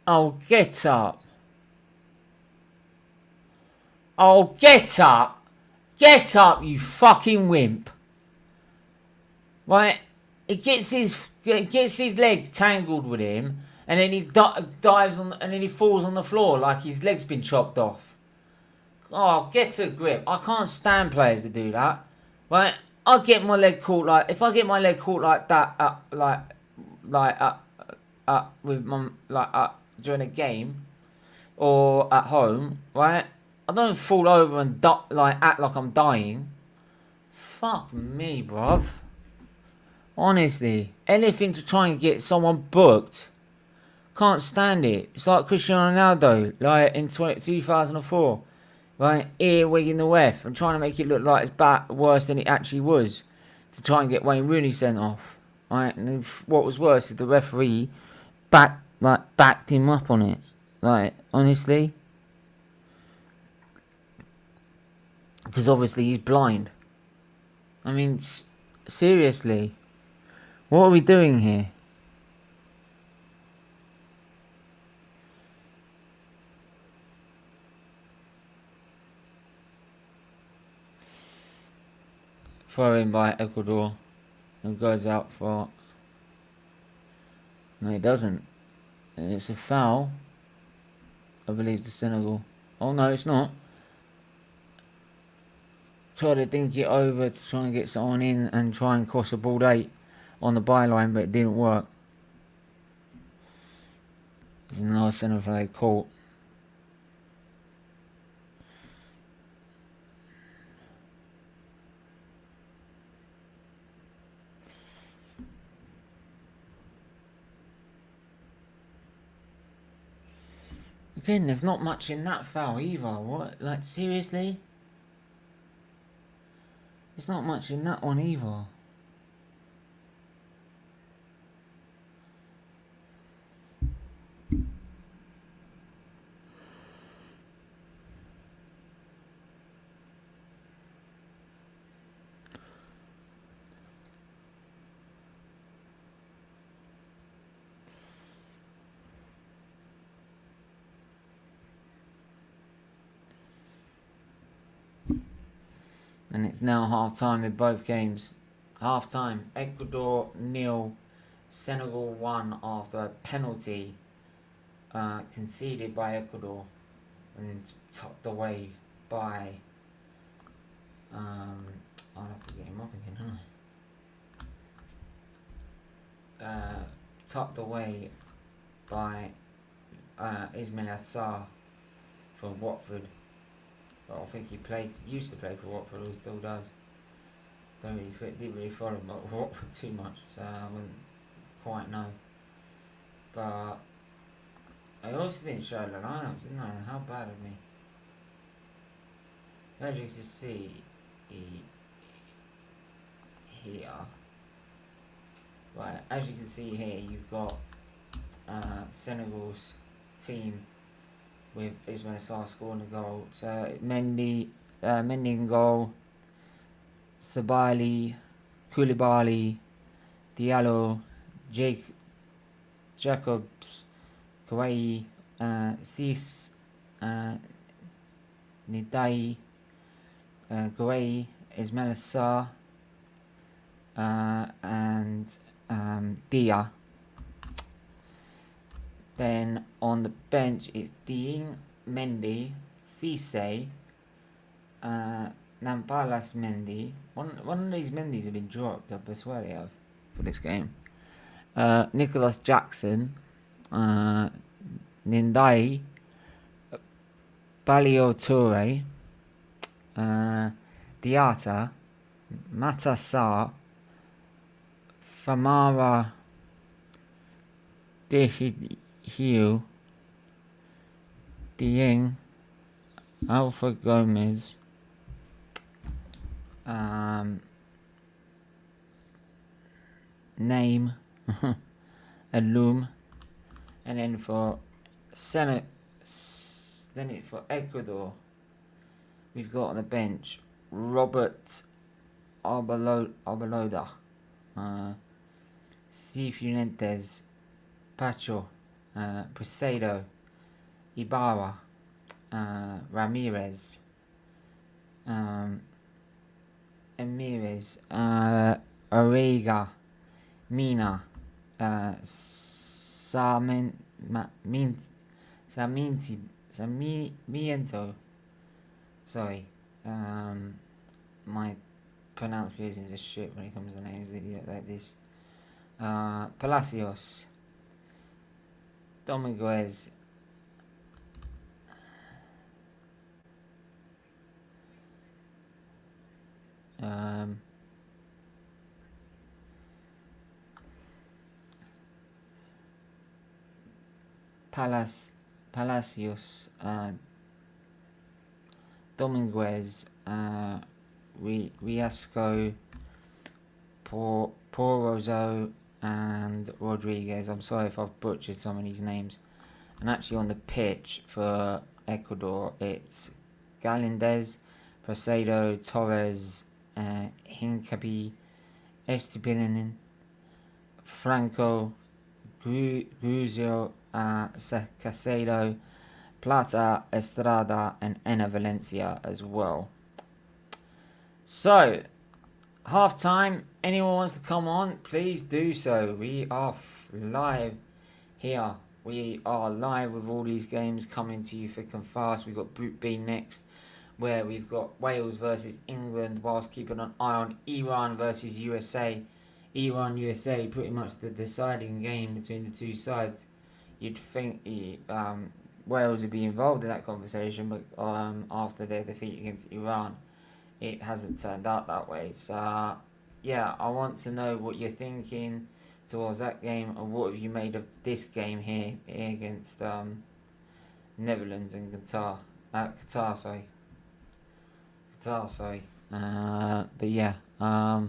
Oh, get up. Oh, get up. Get up, you fucking wimp. Right? It gets his leg tangled with him, and then he dives on, and then he falls on the floor like his leg's been chopped off. Oh, get a grip. I can't stand players that do that. Right? I get my leg caught like, if I get my leg caught like that, with my, during a game, or at home, right? I don't fall over and act like I'm dying. Fuck me, bruv. Honestly, anything to try and get someone booked. Can't stand it. It's like Cristiano Ronaldo, like in 2004, right? Earwigging the ref and trying to make it look like it's worse than it actually was, to try and get Wayne Rooney sent off, right? And what was worse is the referee backed him up on it. Like, honestly, because obviously he's blind. I mean, seriously, what are we doing here? Throw in by Ecuador and goes out for. No, it doesn't. It's a foul, I believe, to Senegal. Oh no, it's not. Tried to dink it over to try and get someone in and try and cross a ball 8 on the byline, but it didn't work. It's a nice Senegal caught. Again, there's not much in that foul either. What? Like, seriously? There's not much in that one either. And it's now half time in both games. Half time, Ecuador 0, Senegal 1 after a penalty conceded by Ecuador and topped away by. I'll have to get him up again, huh? Topped away by Ismail Assar from Watford. But I think he used to play for Watford, or he still does. Didn't really follow Watford too much, so I wouldn't quite know. But I also didn't show the lineups, didn't I? How bad of me. As you can see here, right? As you can see here, you've got Senegal's team with Ismail Assar scoring a goal. So Mendy in goal, Sabali, Koulibaly, Diallo, Jacobs, Kouai, Sis, Nidai, Kouai, Ismail Assar, and Dia. Then on the bench it's Dieng, Mendy, Cisse, Nampalas Mendy. One of these Mendys have been dropped, I swear they have, for this game. Nicholas Jackson, Nindai, Balio Toure, Diata, Matassar, Famara Dehiu, Dieng, Alpha Gomez, Name, Alum, and then for for Ecuador, we've got on the bench Robert Arbaloda, Cifuentes, Pacho, Presedo, Ibarra, Ramirez, Ramirez, Orega, Mina, Sarmiento, Sorry. My pronunciation is shit when it comes to names like this. Palacios. Dominguez. Palacios, Dominguez, Riasco, Porozo, and Rodriguez. I'm sorry if I've butchered some of these names. And actually on the pitch for Ecuador, it's Galindez, Prasado, Torres, Hincapi, Estupinian, Franco, Gruzio, Casado, Plata, Estrada, and Ena Valencia as well. So, half time. Anyone wants to come on, please do so. We are live here. We are live with all these games coming to you thick and fast. We've got Group B next, where we've got Wales versus England, whilst keeping an eye on Iran versus USA. Iran-USA, pretty much the deciding game between the two sides. You'd think Wales would be involved in that conversation, but after their defeat against Iran, it hasn't turned out that way. So, yeah, I want to know what you're thinking towards that game, and what have you made of this game here against Netherlands and Qatar. Qatar, sorry. But yeah, right.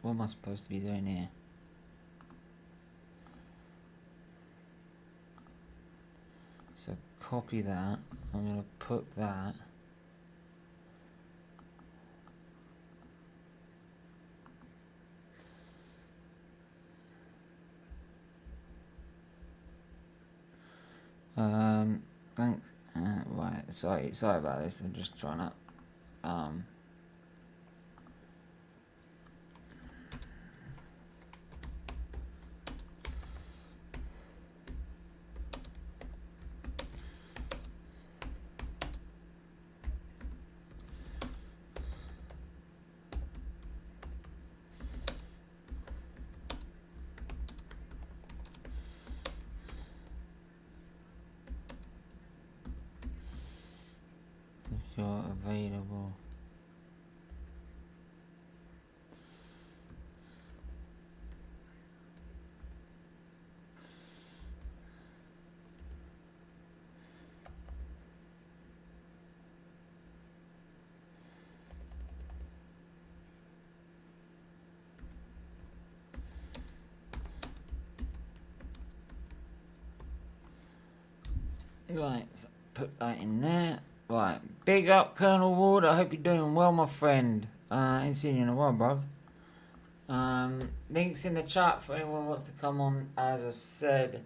What am I supposed to be doing here? So copy that. I'm going to put that. Thanks. Right. Sorry about this. I'm just trying to. If you're available. Right, so put that in there. Right, big up Colonel Ward. I hope you're doing well, my friend. Ain't seen you in a while, bro. Links in the chat for anyone who wants to come on. As I said,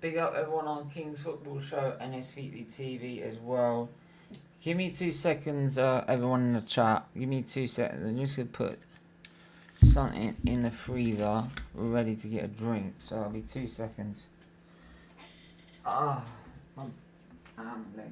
big up everyone on King's Football Show and SFeatleyTV as well. Give me 2 seconds, everyone in the chat. Give me 2 seconds. I'm just gonna put something in the freezer. We're ready to get a drink, so I'll be 2 seconds. My leg.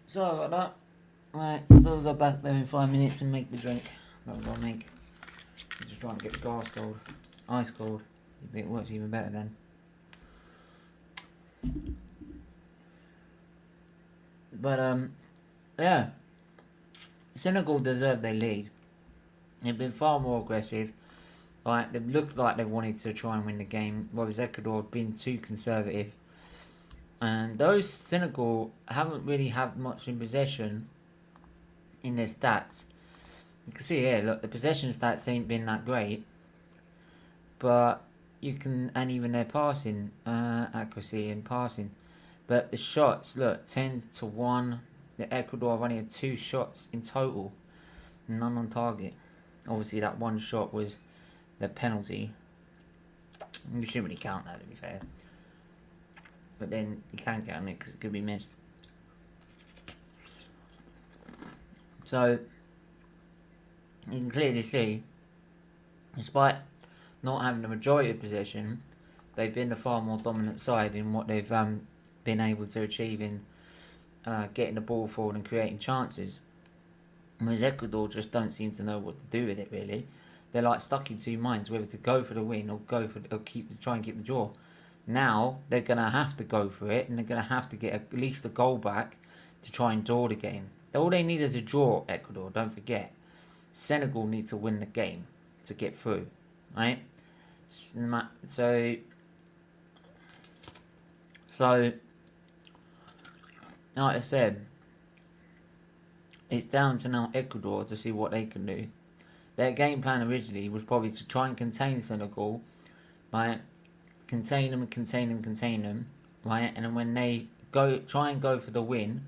Sorry about that. Right, I'll go back there in 5 minutes and make the drink. That was what I'll make. I'm just trying to get the glass cold. Ice cold. It works even better then. But, yeah. Senegal deserved their lead. They've been far more aggressive. Like, they've looked like they wanted to try and win the game, whereas Ecuador have been too conservative. And those Senegal haven't really had much in possession in their stats. You can see here, look, the possession stats ain't been that great. But you can, and even their passing accuracy and passing. But the shots, look, 10-1. The Ecuador have only had 2 shots in total. None on target. Obviously that one shot was the penalty. You shouldn't really count that, to be fair. But then you can count it because it could be missed. So you can clearly see, despite not having the majority of possession, they've been the far more dominant side in what they've been able to achieve in getting the ball forward and creating chances. Whereas Ecuador just don't seem to know what to do with it, really. They're like stuck in 2 minds, whether to go for the win or try and keep the draw. Now they're gonna have to go for it, and they're gonna have to get at least a goal back to try and draw the game. All they need is a draw. Ecuador, don't forget. Senegal need to win the game to get through, right? So like I said, it's down to now Ecuador to see what they can do. Their game plan originally was probably to try and contain Senegal, right? Contain them, right? And then when they try and go for the win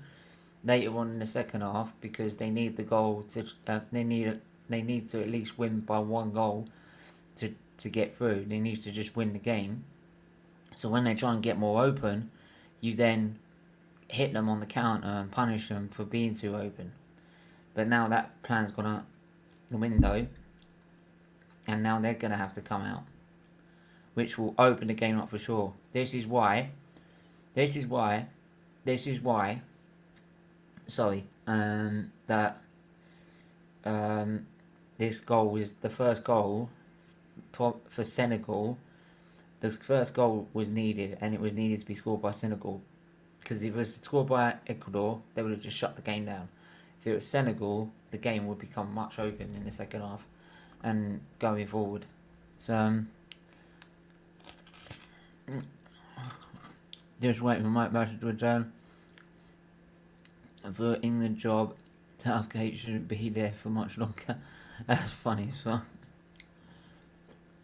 later on in the second half, because they need the goal to they need to at least win by 1 goal to get through. They need to just win the game. So when they try and get more open, you then hit them on the counter and punish them for being too open. But now that plan's gone out the window, and now they're gonna have to come out, which will open the game up for sure. This is why. Sorry, that this goal is the first goal for Senegal. The first goal was needed, and it was needed to be scored by Senegal. Because if it was scored by Ecuador, they would have just shut the game down. If it was Senegal, the game would become much open in the second half and going forward. So, just waiting for Mike Bassett to return. For England job, Southgate shouldn't be there for much longer. That's funny as well.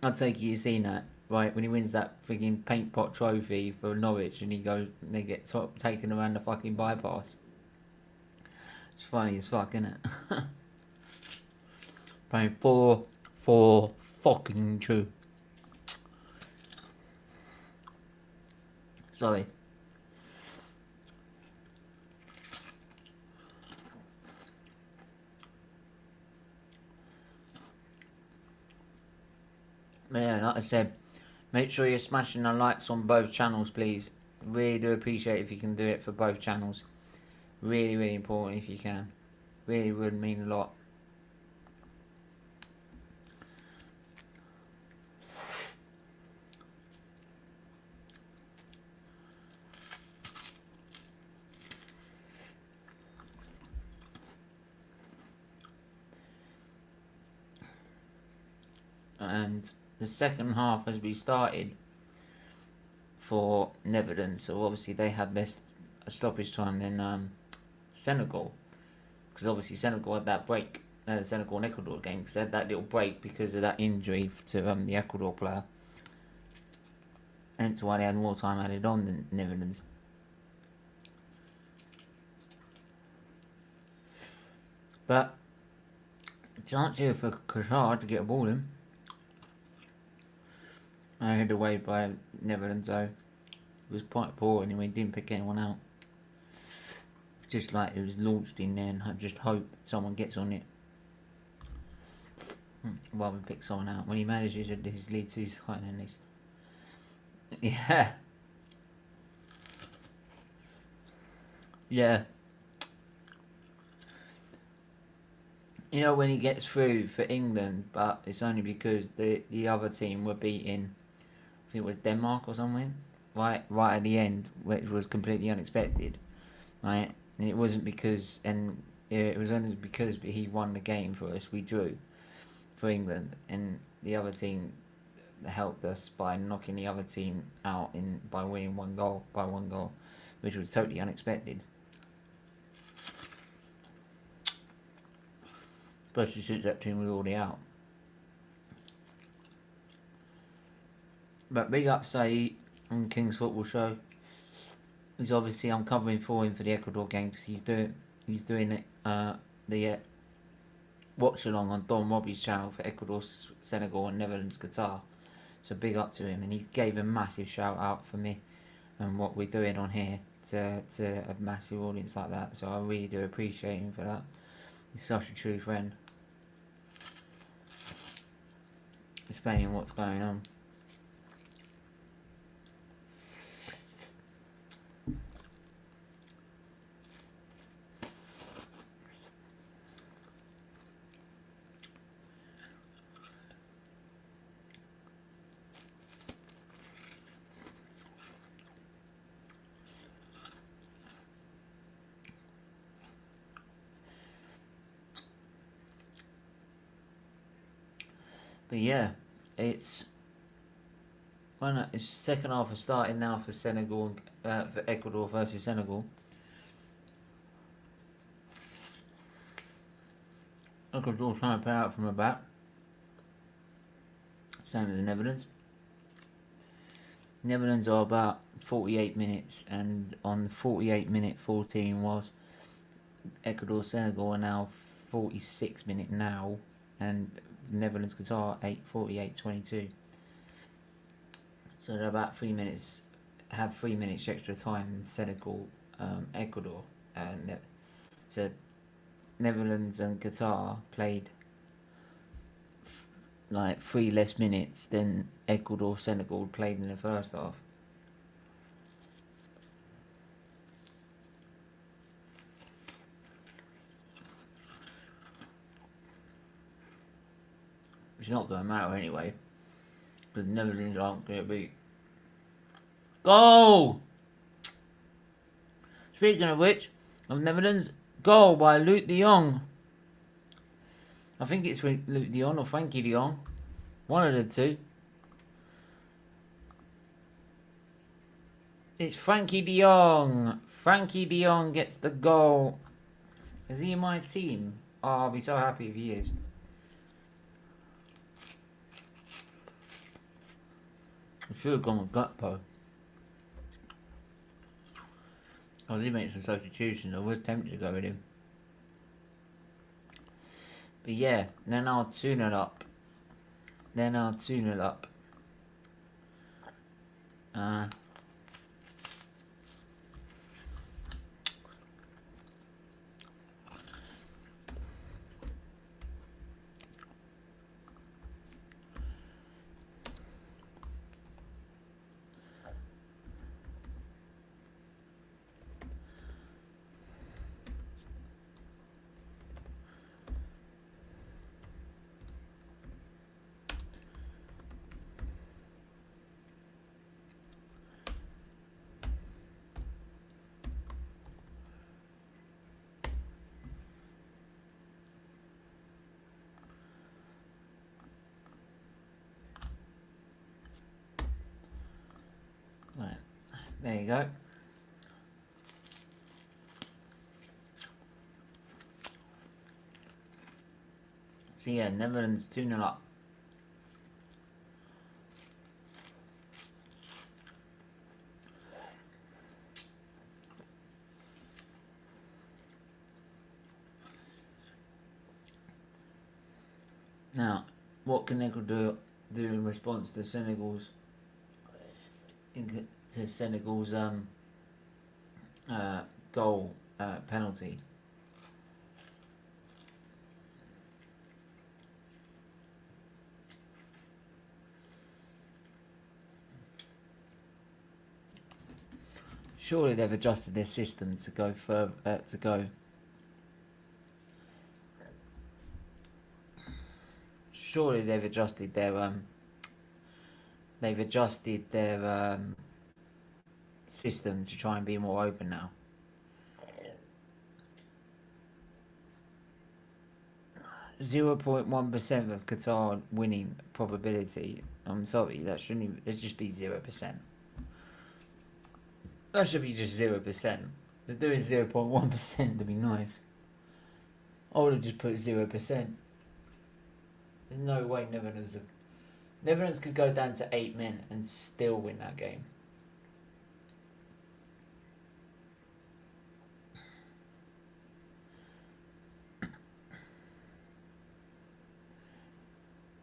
I'll take you've seen that, right? When he wins that freaking paint pot trophy for Norwich and they get taken around the fucking bypass. It's funny as fuck, isn't it? Playing 4-4 fucking 2. Sorry. But yeah, like I said, make sure you're smashing the likes on both channels, please. Really do appreciate if you can do it for both channels. Really, really important if you can. Really would mean a lot. And the second half has restarted for Netherlands, so obviously they had less stoppage time than Senegal, because obviously Senegal had that break, the Senegal and Ecuador game, because they had that little break because of that injury to the Ecuador player, and that's why they had more time added on than Netherlands. But chance here for Qatar to get a ball in. I headed away by Netherlands though. It was quite poor anyway, didn't pick anyone out. Just like it was launched in there and I just hope someone gets on it. Rather than pick someone out. When he manages his lead 2 side at least. Yeah. Yeah. You know, when he gets through for England, but it's only because the other team were beating, I think it was Denmark or something, right at the end, which was completely unexpected, right? And it wasn't because, and it was only because he won the game for us. We drew for England, and the other team helped us by knocking the other team out by winning one goal, which was totally unexpected. Especially since that team was already out. But big up Saeed on King's Football Show. He's obviously, I'm covering for him for the Ecuador game because he's doing it, the watch-along on Don Robbie's channel for Ecuador, Senegal and Netherlands, Qatar. So big up to him, and he gave a massive shout out for me and what we're doing on here to a massive audience like that. So I really do appreciate him for that. He's such a true friend. Explaining what's going on. But yeah, it's second half is starting now for Senegal, for Ecuador versus Senegal. Ecuador trying to play out from the back, same as the Netherlands. Netherlands are about 48 minutes, and on the 48-minute 14 was Ecuador. Senegal are now 46-minute now, and Netherlands Qatar 48-22. So they're about 3 minutes, have 3 minutes extra time in Senegal, Ecuador, and so Netherlands and Qatar played like 3 less minutes than Ecuador Senegal played in the first half. It's not going to matter anyway, because the Netherlands aren't going to beat. Goal! Speaking of which, of Netherlands, goal by Luke de Jong. I think it's Luke de Jong or Frankie de Jong. One of the two. It's Frankie de Jong. Frankie de Jong gets the goal. Is he in my team? Oh, I'll be so happy if he is. I should have gone with Gutpo. I was making some substitutions. I was tempted to go with him. But yeah, they're now 2-0 up. They're now 2-0 up. Right, there you go. So yeah, Netherlands 2-0 up. Now, what can Ecuador do in response to Senegal's goal penalty? Surely they've adjusted their system to go further, surely they've adjusted their system to try and be more open now. .1% of Qatar winning probability. I'm sorry, that shouldn't even, it should just be 0%. That should be just 0%. They're doing 0.1% to be nice. I would have just put 0%. There's no way Netherlands could go down to 8 men and still win that game.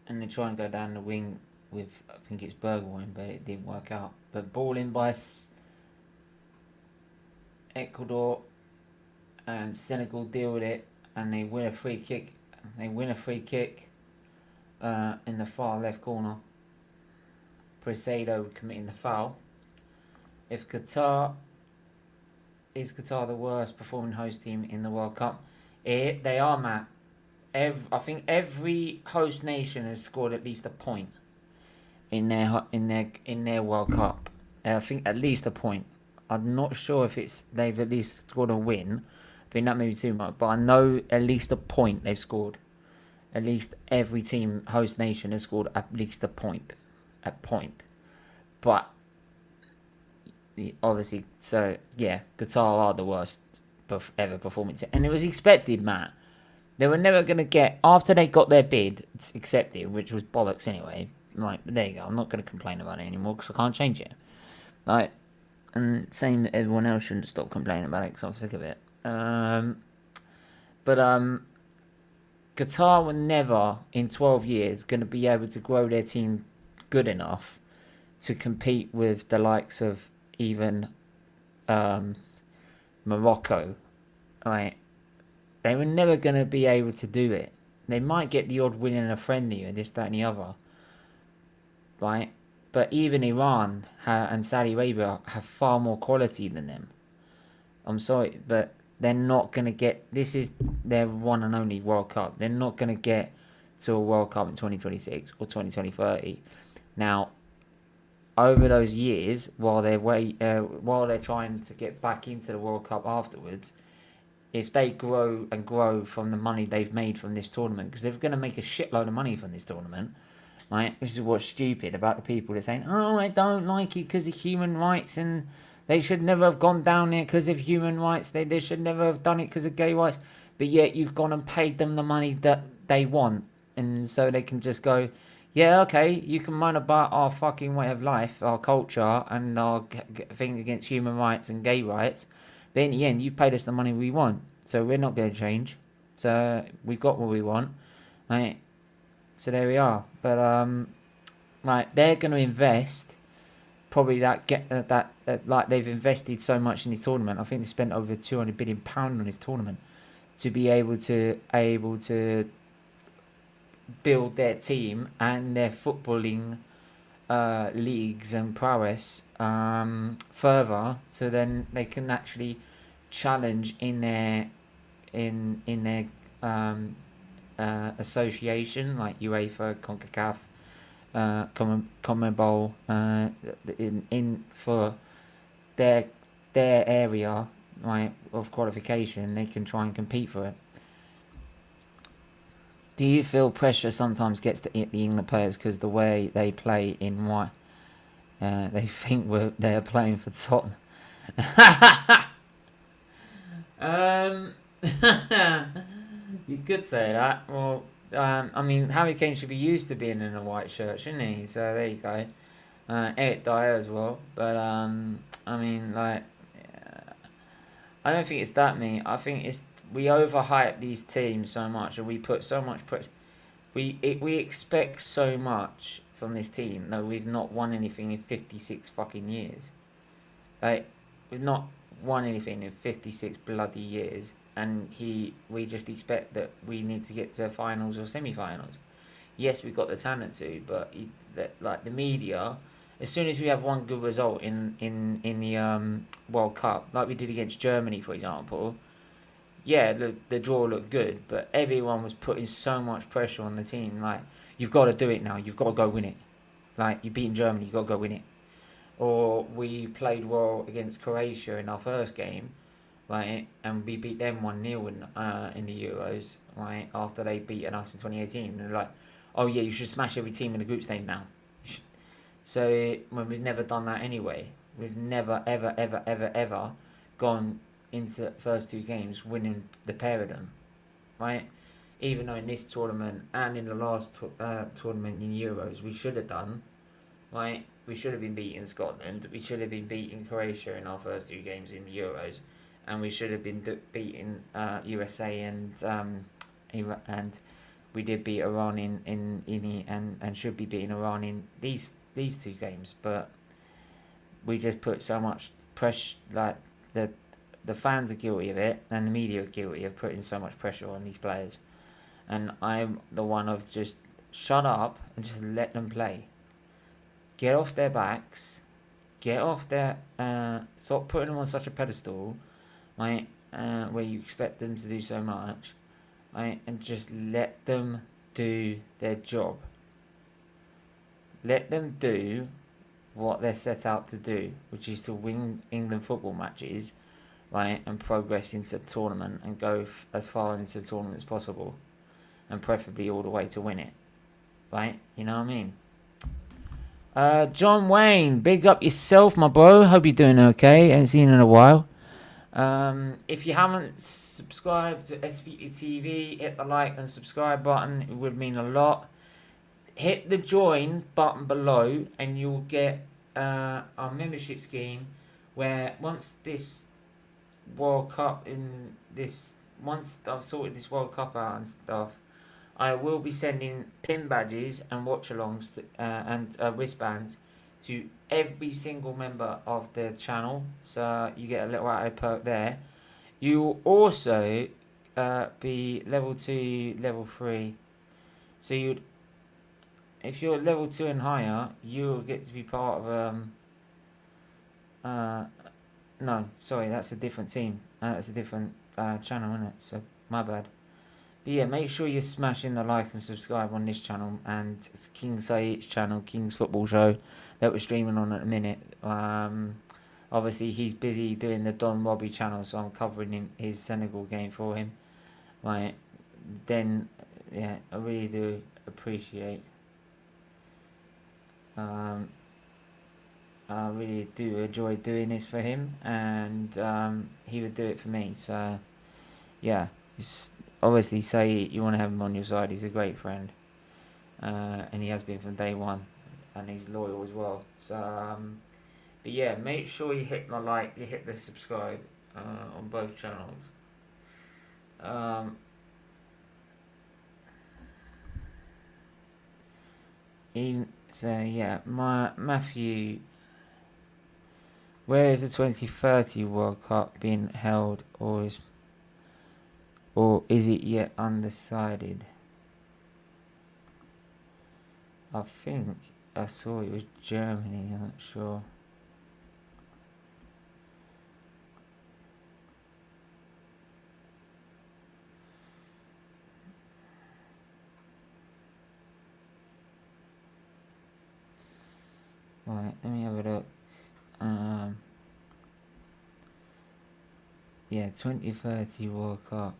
And they try and go down the wing with, I think it's Bergwijn, but it didn't work out. But ball in by Ecuador, and Senegal deal with it, and they win a free kick. In the far left corner. Preciado committing the foul. Is Qatar the worst performing host team in the World Cup? They are, Matt. I think every host nation has scored at least a point in their World Cup. I think at least a point. I'm not sure if they've at least scored a win. I think that may be too much, but I know at least a point they've scored. At least every team host nation has scored at least a point. But obviously, so yeah, Qatar are the worst ever performing team, and it was expected, Matt. They were never going to get, after they got their bid accepted, which was bollocks anyway. Like, there you go. I'm not going to complain about it anymore because I can't change it. Like, and same that everyone else shouldn't stop complaining about it because I'm sick of it. But Qatar were never, in 12 years, going to be able to grow their team good enough to compete with the likes of even Morocco. Right? They were never going to be able to do it. They might get the odd win in a friendly and this, that and the other. Right? But even Iran and Saudi Arabia have far more quality than them. I'm sorry, but they're not going to get... This is their one and only World Cup. They're not going to get to a World Cup in 2026 or 2030. Now, over those years, while they're trying to get back into the World Cup afterwards... If they grow and grow from the money they've made from this tournament, because they're going to make a shitload of money from this tournament, right? This is what's stupid about the people that are saying, oh, I don't like it because of human rights, and they should never have gone down there because of human rights. They should never have done it because of gay rights. But yet you've gone and paid them the money that they want, and so they can just go, yeah, okay, you can moan about our fucking way of life, our culture, and our thing against human rights and gay rights. But in the end, you've paid us the money we want, so we're not going to change. So we've got what we want, right? So there we are. But right, they're going to invest probably like they've invested so much in this tournament. I think they spent over £200 billion on this tournament to be able to build their team and their footballing leagues and prowess further, so then they can actually challenge in their association like UEFA, CONCACAF, CONMEBOL, in for their area, right, of qualification. They can try and compete for it. Do you feel pressure sometimes gets to the England players because the way they play in what they think they're playing for Tottenham? You could say that. Well, I mean, Harry Kane should be used to being in a white shirt, shouldn't he? So there you go. Eric Dyer as well. But I mean, like, I don't think it's that mean. I think it's we overhype these teams so much, and we put so much pressure. We expect so much from this team. No, we've not won anything in 56 fucking years. Like, we've not won anything in 56 bloody years, and we just expect that we need to get to finals or semi-finals. Yes, we've got the talent to, but like the media, as soon as we have one good result in the World Cup, like we did against Germany, for example, yeah, the draw looked good, but everyone was putting so much pressure on the team. Like, you've got to do it now. You've got to go win it. Like, you've beaten Germany, you've got to go win it. Or we played well against Croatia in our first game, right? And we beat them 1-0 in the Euros, right? After they beaten us in 2018. And they're like, oh yeah, you should smash every team in the group stage now. So when we've never done that anyway, we've never ever gone into the first two games winning the pair of them, right? Even though in this tournament and in the last tournament in Euros we should have done, right? We should have been beating Scotland. We should have been beating Croatia in our first two games in the Euros, and we should have been beating USA and we did beat Iran and should be beating Iran in these two games, but we just put so much pressure. Like the fans are guilty of it, and the media are guilty of putting so much pressure on these players. And I'm the one of just shut up and just let them play. Get off their backs. Get off their stop putting them on such a pedestal, right? Where you expect them to do so much, right? And just let them do their job. Let them do what they're set out to do, which is to win England football matches, right, and progress into the tournament and go as far into the tournament as possible, and preferably all the way to win it, right? You know what I mean? John Wayne, big up yourself, my bro. Hope you're doing okay. Ain't seen you in a while. If you haven't subscribed to SFeatleyTV, hit the like and subscribe button. It would mean a lot. Hit the join button below and you'll get our membership scheme, where once this World Cup once I've sorted this World Cup out and stuff, I will be sending pin badges and watchalongs and wristbands to every single member of the channel, so you get a little added perk there. You will also be level 2, level 3, so if you're level 2 and higher, you'll get to be part of no, sorry, that's a different team. That's a different channel, isn't it? So my bad. But yeah, make sure you're smashing the like and subscribe on this channel, and it's King Saeed's channel, King's Football Show, that we're streaming on at the minute. Obviously he's busy doing the Don Robbie channel, so I'm covering his Senegal game for him. Right, then yeah, I really do appreciate. I really do enjoy doing this for him, and he would do it for me. So yeah, obviously Saeed, you want to have him on your side. He's a great friend, and he has been from day one, and he's loyal as well. So but yeah, make sure you hit the like, you hit the subscribe on both channels. So yeah, Matthew, where is the 2030 World Cup being held, or is it yet undecided? I think I saw it was Germany, I'm not sure. Right, let me have a look. Yeah, 2030 World Cup.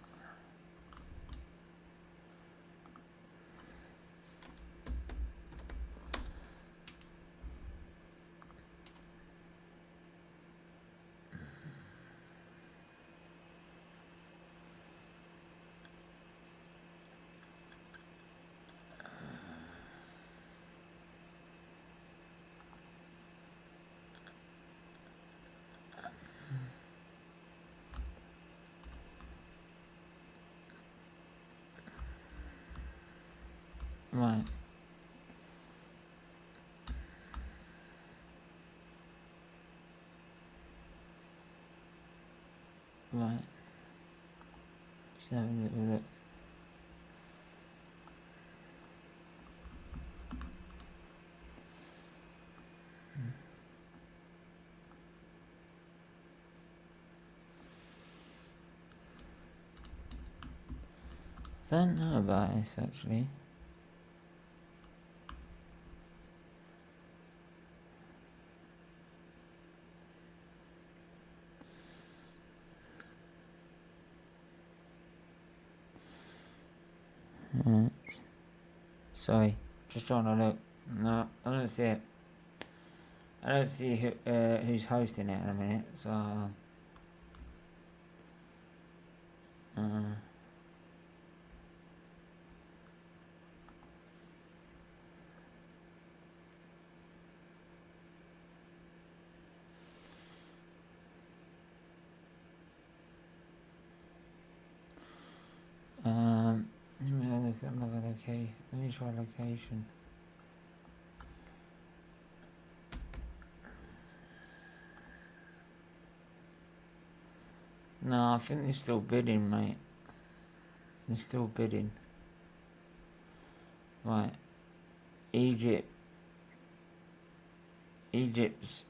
Right. Right. Just having a little look. don't know about this actually. Right. Sorry, just trying to look. No, I don't see it. I don't see who's hosting it in a minute. So, let me look at another location. Let me try location. No, I think they're still bidding, mate. They're still bidding. Right. Egypt's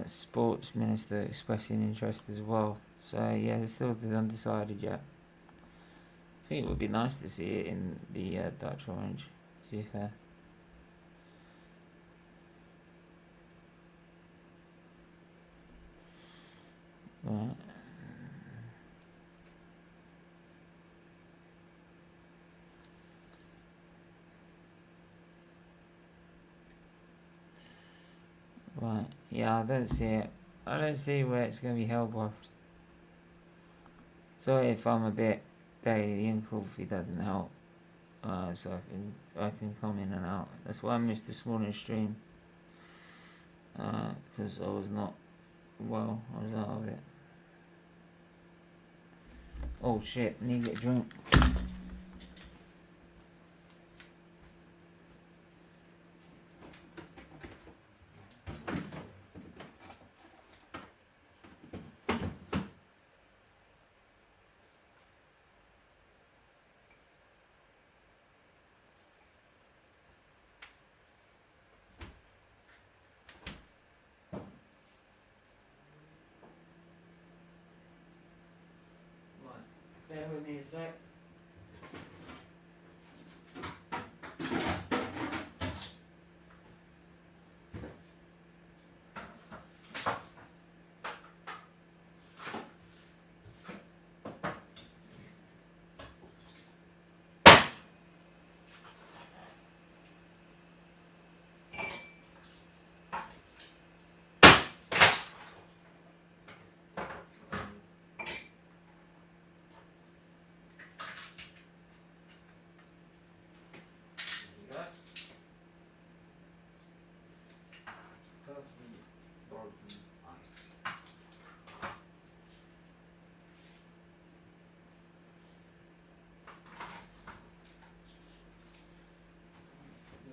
sports minister expressing interest as well. So yeah, they're still undecided yet. I think it would be nice to see it in the Dutch orange, to be fair. Right. Right, yeah, I don't see it. I don't see where it's going to be held by. Sorry if I'm a bit daily and coffee doesn't help. So I can come in and out. That's why I missed this morning's stream. Because I was not well. I was out of it. Oh shit! I need to get a drink. Bear with me a sec.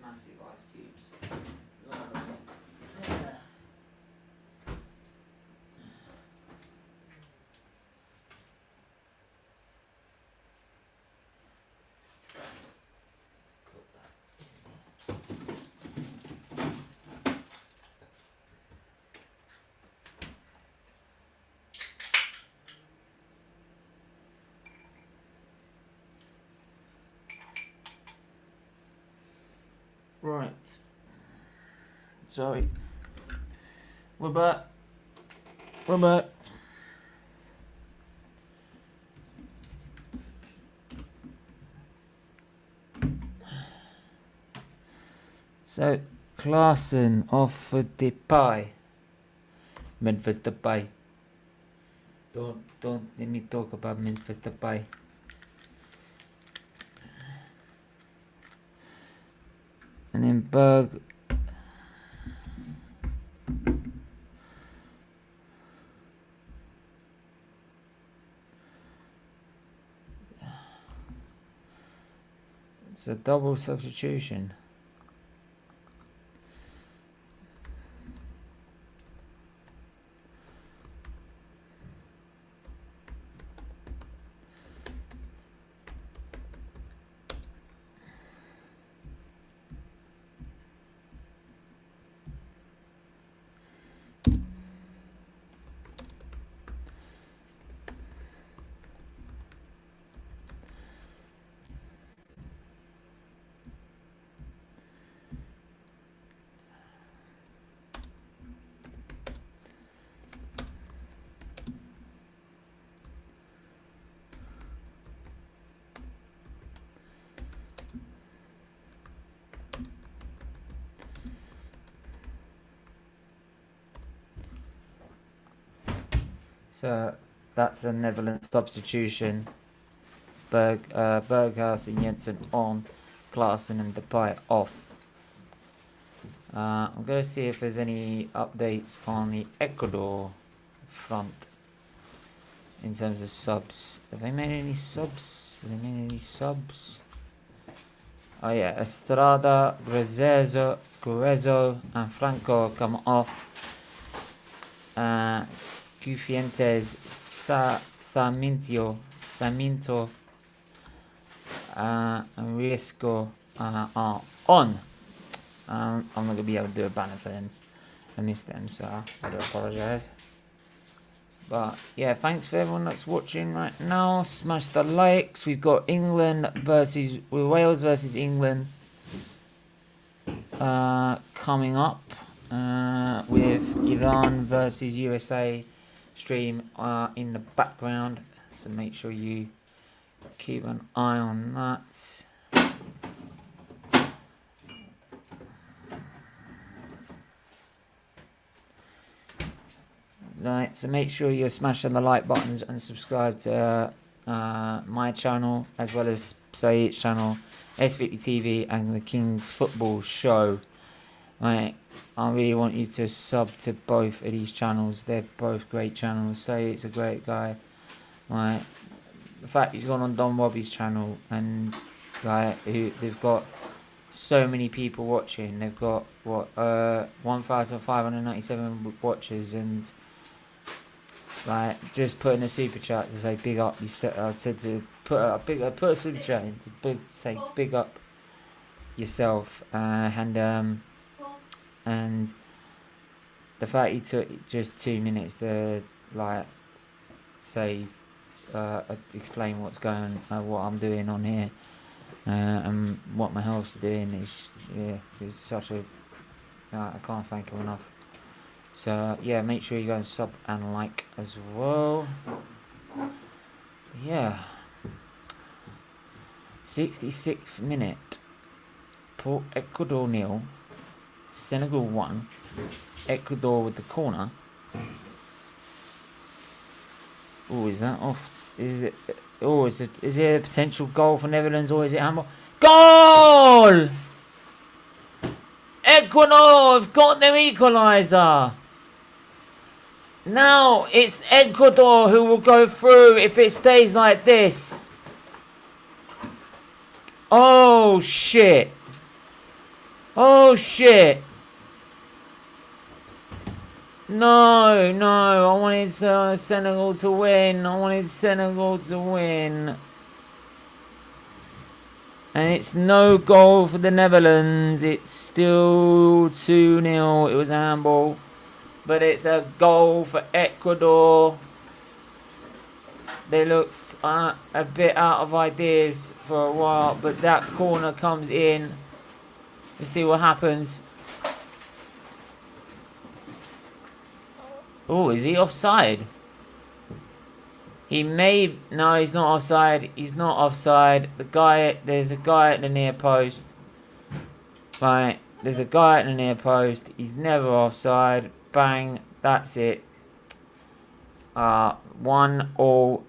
Massive ice cubes. Yeah. Right. Sorry. We're back. We're back. So, Klaassen offered the pie. Memphis the pie. Don't let me talk about Memphis the pie. And then Berg. It's a double substitution. So that's a Netherlands substitution. Berghuis and Jensen on, Klaassen and Depay off. I'm going to see if there's any updates on the Ecuador front in terms of subs. Have they made any subs? Oh yeah, Estrada, Guerrezo and Franco come off. Gufientes, Sarmiento and Riesco are on. I'm not going to be able to do a banner for them. I missed them, so I do apologise. But yeah, thanks for everyone that's watching right now. Smash the likes. We've got Wales versus England coming up with Iran versus USA stream in the background. So make sure you keep an eye on that. Right, so make sure you're smashing the like buttons and subscribe to my channel as well as Saeed's channel, SFeatleyTV and the King's Football Show. Right, I really want you to sub to both of these channels. They're both great channels. Saeed's a great guy. Right, the fact he's gone on Don Robbie's channel and they've got so many people watching. They've got what 1,597 watchers and. Like, just putting a super chat to say big up. I said to put a super chat in to say big up yourself, and the fact he took just 2 minutes to like say explain what's going what I'm doing on here and what my health's doing is it's such a I can't thank him enough. So yeah, make sure you guys sub and like as well. Yeah. 66th minute. Ecuador 0. Senegal 1. Ecuador with the corner. Oh, is that off? Is it? Oh, is there a potential goal for Netherlands or is it handball? Goal! Ecuador have got their equaliser. Now it's Ecuador who will go through if it stays like this. Oh shit. Oh shit. No, I wanted Senegal to win. And it's no goal for the Netherlands. It's still 2-0. It was a handball. But it's a goal for Ecuador. They looked a bit out of ideas for a while. But that corner comes in. Let's see what happens. Oh, is he offside? He may... No, he's not offside. He's not offside. There's a guy at the near post. Right. There's a guy at the near post. He's never offside. Bang. That's it. 1-1.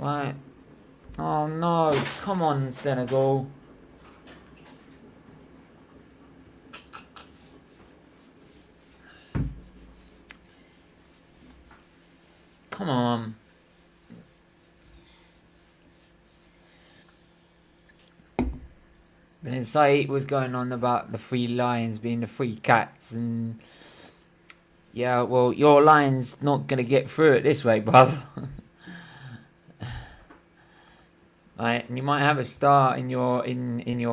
Right. Oh no. Come on, Senegal. Come on. But then Saeed was going on about the 3 lions being the 3 cats and yeah, well, your lion's not gonna get through it this way, bruv. Right, and you might have a star in your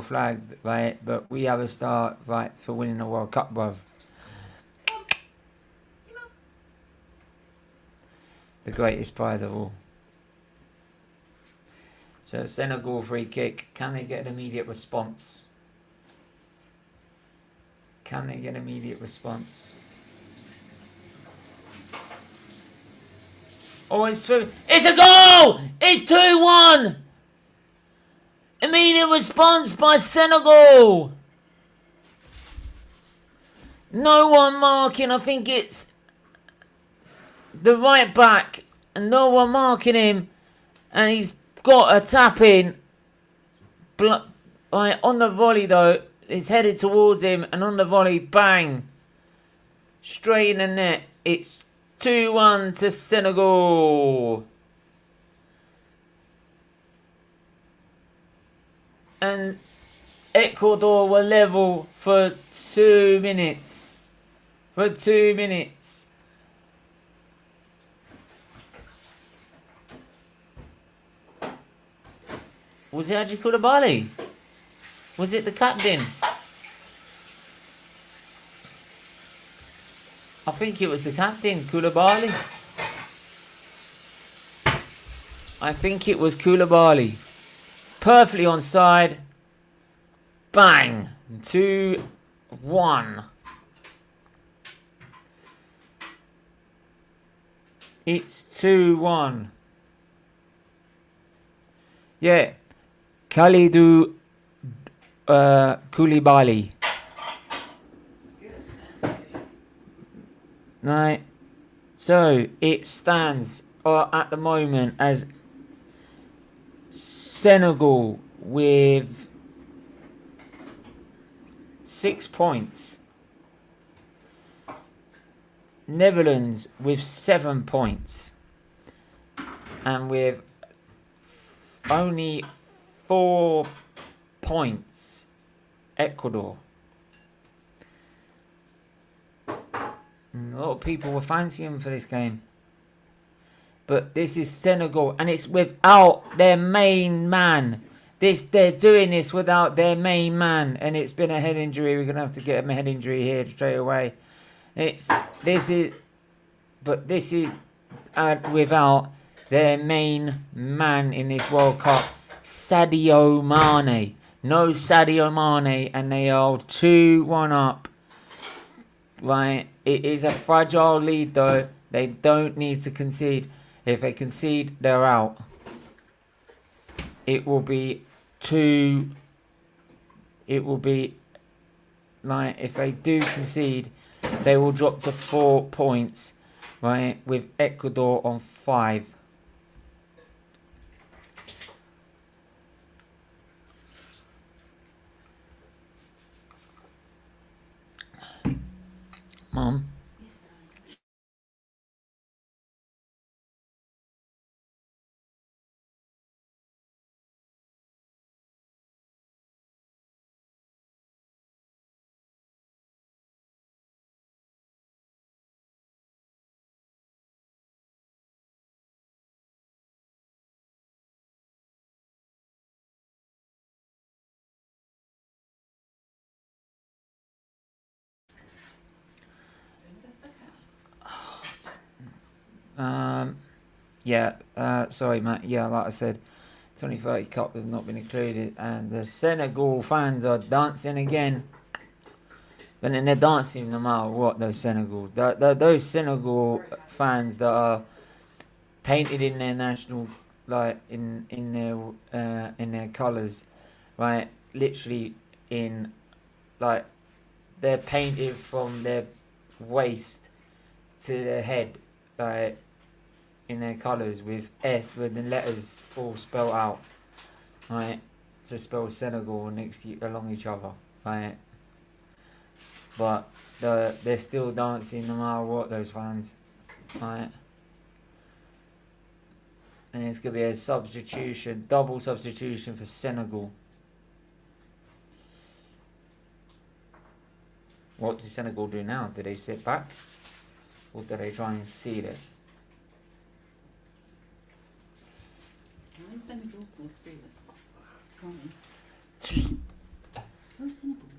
flag, right? But we have a star, right, for winning the World Cup, bruv. The greatest prize of all. So Senegal free kick. Can they get an immediate response? Oh, it's through. It's a goal! It's 2-1! Immediate response by Senegal. No one marking. I think it's the right back. And no one marking him. And he's got a tap in. Right, on the volley though. It's headed towards him. And on the volley, bang. Straight in the net. It's 2-1 to Senegal. And Ecuador were level for 2 minutes. For 2 minutes. Was it Haji Koulibaly? Was it the captain? I think it was the captain, Koulibaly. I think it was Koulibaly. Perfectly onside. Bang. 2-1. It's 2-1. Yeah. Khalidou Koulibaly. Right. So it stands at the moment as Senegal with 6 points. Netherlands with 7 points. And with only 4 points, Ecuador. A lot of people were fancying for this game. But this is Senegal, and it's without their main man. They're doing this without their main man, and it's been a head injury. We're gonna have to get him a head injury here straight away. This is without their main man in this World Cup, Sadio Mane. No Sadio Mane, and they are 2-1 up. Right, it is a fragile lead though. They don't need to concede. If they concede, they're out. It will be like, if they do concede, they will drop to 4 points, right, with Ecuador on 5. Mom? Sorry, Matt. Yeah, like I said, 2030 Cup has not been included, and the Senegal fans are dancing again. But then they're dancing no matter what. Those Senegal fans that are painted in their national, like in their colours, right? Literally in, like, they're painted from their waist to their head, like, in their colours with the letters all spelled out, right, to spell Senegal along each other, right. But they're still dancing no matter what, those fans, right. And it's gonna be a substitution, double substitution for Senegal. What does Senegal do now? Do they sit back, or do they try and seal it? Senegal will steal it. Can't we? Oh, Senegal.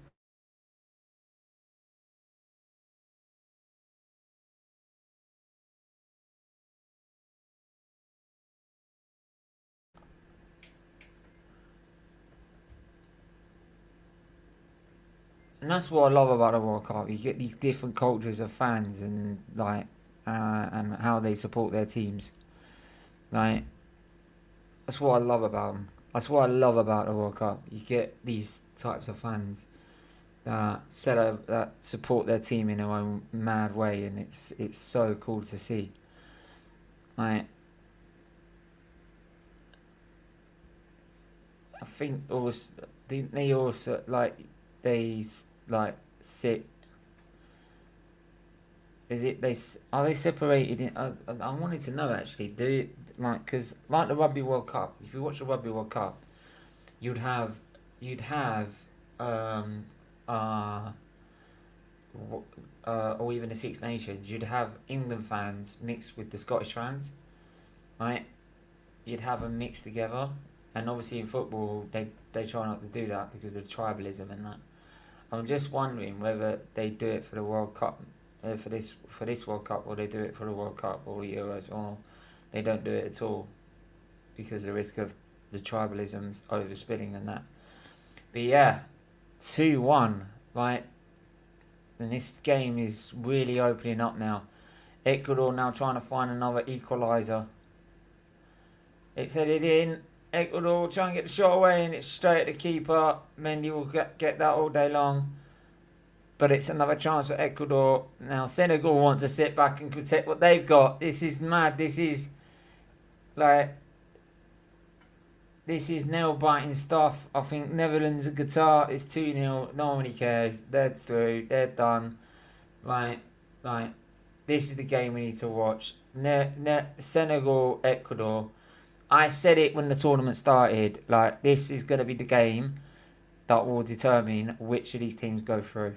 And that's what I love about the World Cup. You get these different cultures of fans, and like and how they support their teams. Like, that's what I love about them. That's what I love about the World Cup. You get these types of fans that that support their team in their own mad way, and it's so cool to see. Like, I think also didn't they also they sit. Is it are they separated? I wanted to know actually. Do because like the Rugby World Cup. If you watch the Rugby World Cup, you'd have or even the Six Nations. You'd have England fans mixed with the Scottish fans, right? You'd have them mixed together, and obviously in football they try not to do that because of tribalism and that. I'm just wondering whether they do it for the World Cup. For this World Cup, or they do it for the World Cup or the Euros, or they don't do it at all because of the risk of the tribalisms overspilling and that. But yeah, 2-1, right? And this game is really opening up now. Ecuador now trying to find another equaliser. It's headed in. Ecuador will try and get the shot away, and it's straight at the keeper. Mendy will get that all day long. But it's another chance for Ecuador. Now Senegal want to sit back and protect what they've got. This is mad. This is nail-biting stuff. I think Netherlands and Qatar is 2-0. No one really cares. They're through. They're done. This is the game we need to watch. Senegal, Ecuador. I said it when the tournament started. This is going to be the game that will determine which of these teams go through.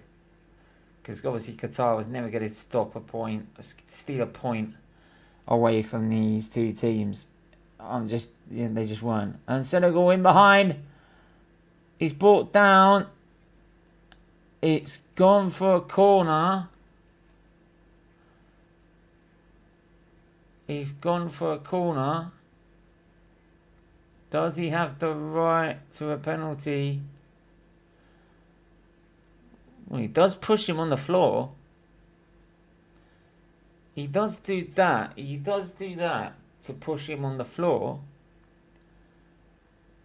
Because obviously Qatar was never going to steal a point away from these two teams. They just weren't. And Senegal in behind. He's brought down. It's gone for a corner. He's gone for a corner. Does he have the right to a penalty? Well, he does push him on the floor. He does do that. He does do that to push him on the floor.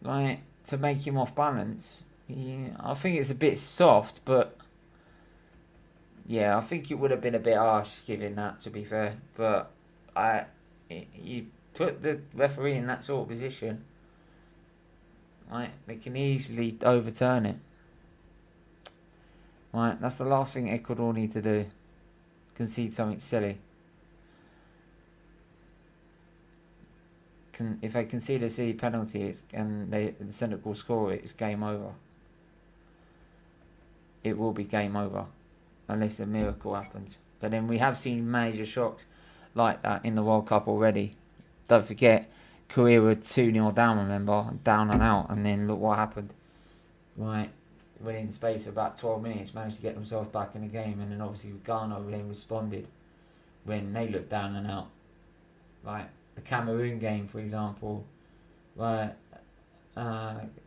To make him off balance. I think it's a bit soft, but yeah, I think it would have been a bit harsh giving that, to be fair. But you put the referee in that sort of position, they can easily overturn it. Right, that's the last thing Ecuador need to do. Concede something silly. If they concede a silly penalty and the Senegal score it, it's game over. It will be game over. Unless a miracle happens. But then we have seen major shocks like that in the World Cup already. Don't forget, Korea were 2-0 down, remember? Down and out. And then look what happened. Right. Within the space of about 12 minutes, managed to get themselves back in the game, and then obviously Ghana then responded when they looked down and out. The Cameroon game, for example, I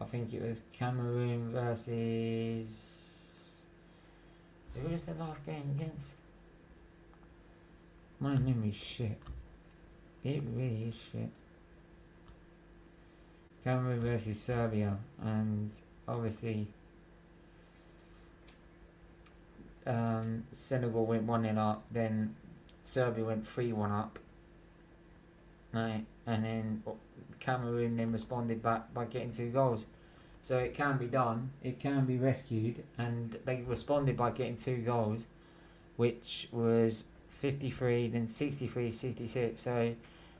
think it was Cameroon versus... Who was the last game against? My memory's shit. It really is shit. Cameroon versus Serbia, and obviously Senegal went 1-0 up, then Serbia went 3-1 up, right, and then Cameroon then responded back by getting 2 goals. So it can be done, it can be rescued, and they responded by getting 2 goals, which was 53, then 63, 66. So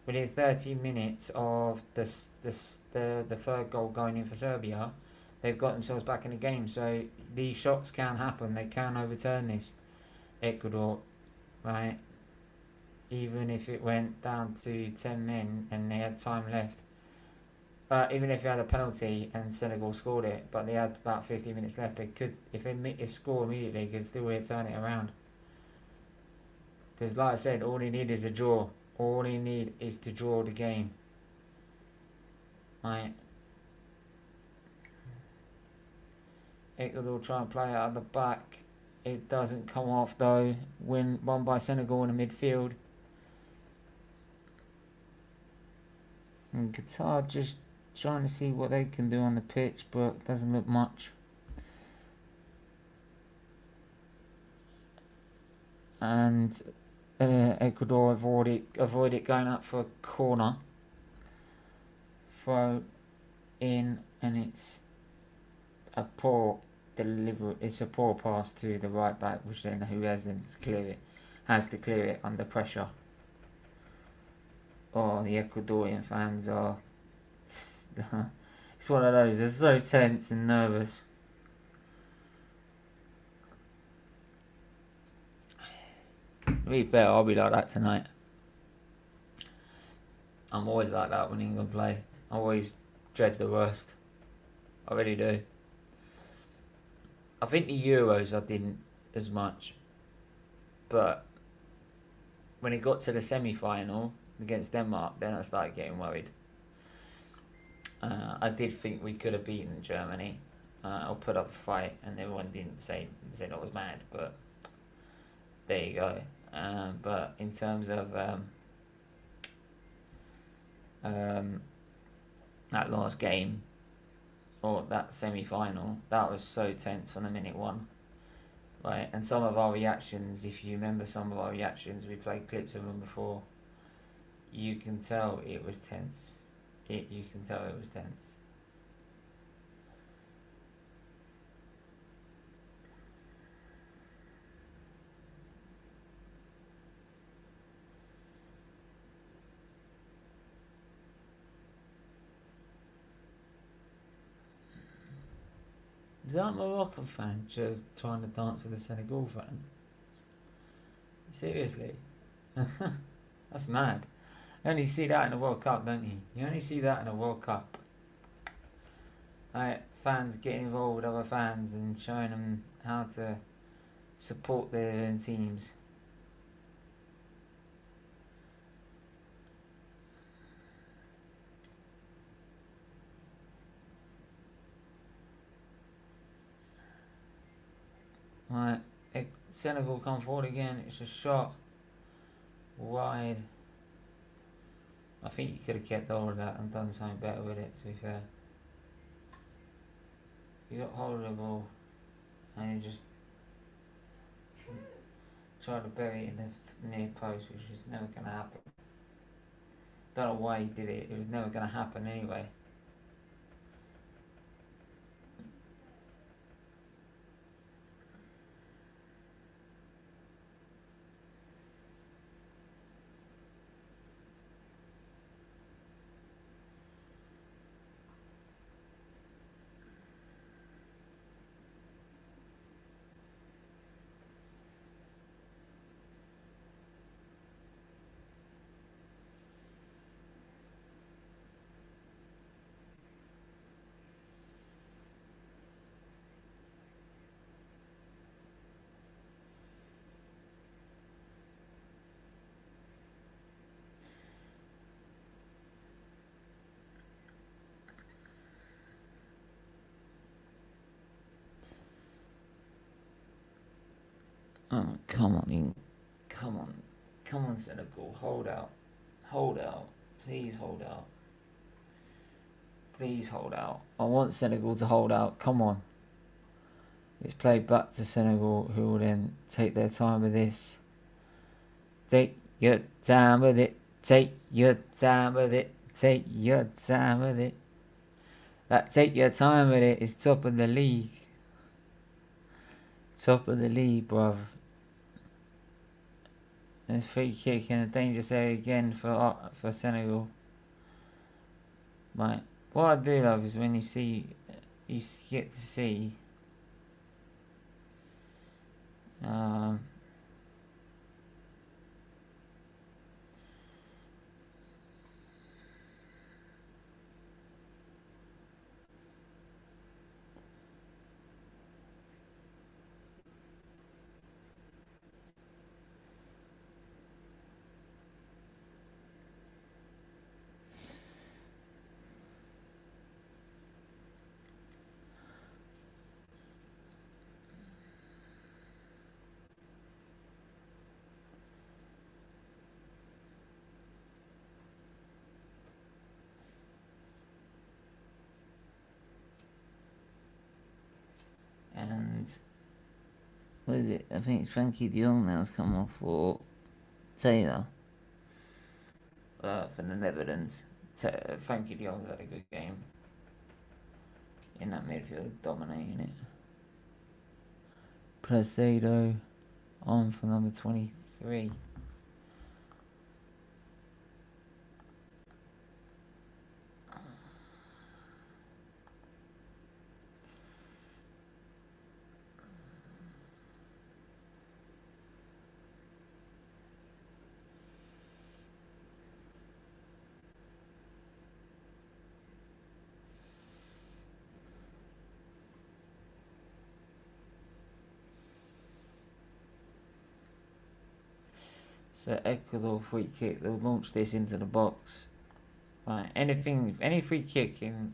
within 30 minutes of the third goal going in for Serbia, they've got themselves back in the game. So these shots can happen. They can overturn this. Ecuador, right? Even if it went down to 10 men and they had time left. Even if they had a penalty and Senegal scored it, but they had about 50 minutes left, they could, if they score immediately, they could still turn it around. Because like I said, all they need is a draw. All they need is to draw the game. Right? Ecuador try and play out of the back. It doesn't come off though. Won by Senegal in the midfield. And Qatar just trying to see what they can do on the pitch, but doesn't look much. And Ecuador avoided going up for a corner. Throw in, and it's a poor delivery. It's a poor pass to the right back, which then who has to clear it under pressure. Oh, the Ecuadorian fans are. It's one of those. They're so tense and nervous. To be fair, I'll be like that tonight. I'm always like that when England play. I always dread the worst. I really do. I think the Euros I didn't as much. But when it got to the semi-final against Denmark, then I started getting worried. I did think we could have beaten Germany or put up a fight, and everyone didn't say I was mad, but there you go. But in terms of that last game, or that semi-final, that was so tense from the minute one. Right, and some of our reactions, if you remember some of our reactions, we played clips of them before, you can tell it was tense. You can tell it was tense. Is that a Moroccan fan trying to dance with a Senegal fan? Seriously? That's mad. You only see that in the World Cup, don't you? You only see that in the World Cup. Like, fans getting involved with other fans and showing them how to support their own teams. Right, Senegal come forward again. It's a shot wide. I think you could have kept hold of that and done something better with it, to be fair. You got hold of the ball and you just tried to bury it in the near post, which was never going to happen. Don't know why he did it. It was never going to happen anyway. Oh, come on, come on, Senegal, hold out, please hold out, please hold out. I want Senegal to hold out. Come on, let's play back to Senegal, who will then take their time with this. Take your time with it. Take your time with it. Take your time with it. That take your time with it is top of the league. Top of the league, bruv. A free kick in a dangerous area again for Senegal. Right. What I do love is when you get to see What is it? I think it's Frankie de Jong now's come off for Taylor. For the Netherlands. Frankie de Jong's had a good game in that midfield, dominating it. Placido on for number 23. So Ecuador free kick, they'll launch this into the box. Right, any free kick in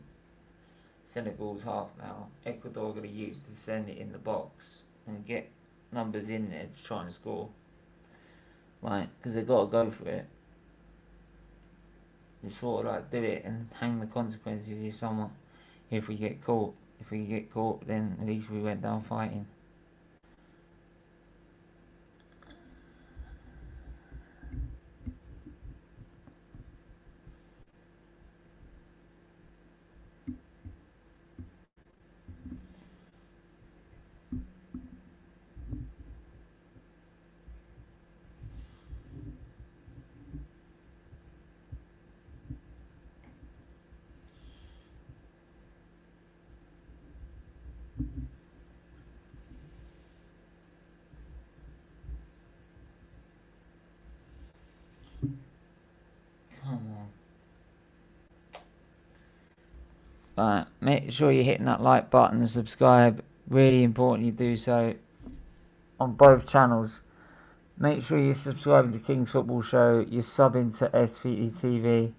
Senegal's half now, Ecuador are going to use to send it in the box and get numbers in there to try and score. Right, because they've got to go for it. They sort of like do it and hang the consequences if we get caught. If we get caught, then at least we went down fighting. Come on. Right, make sure you're hitting that like button and subscribe. Really important you do so on both channels. Make sure you're subscribing to King's Football Show. You're subbing to SFeatleyTV.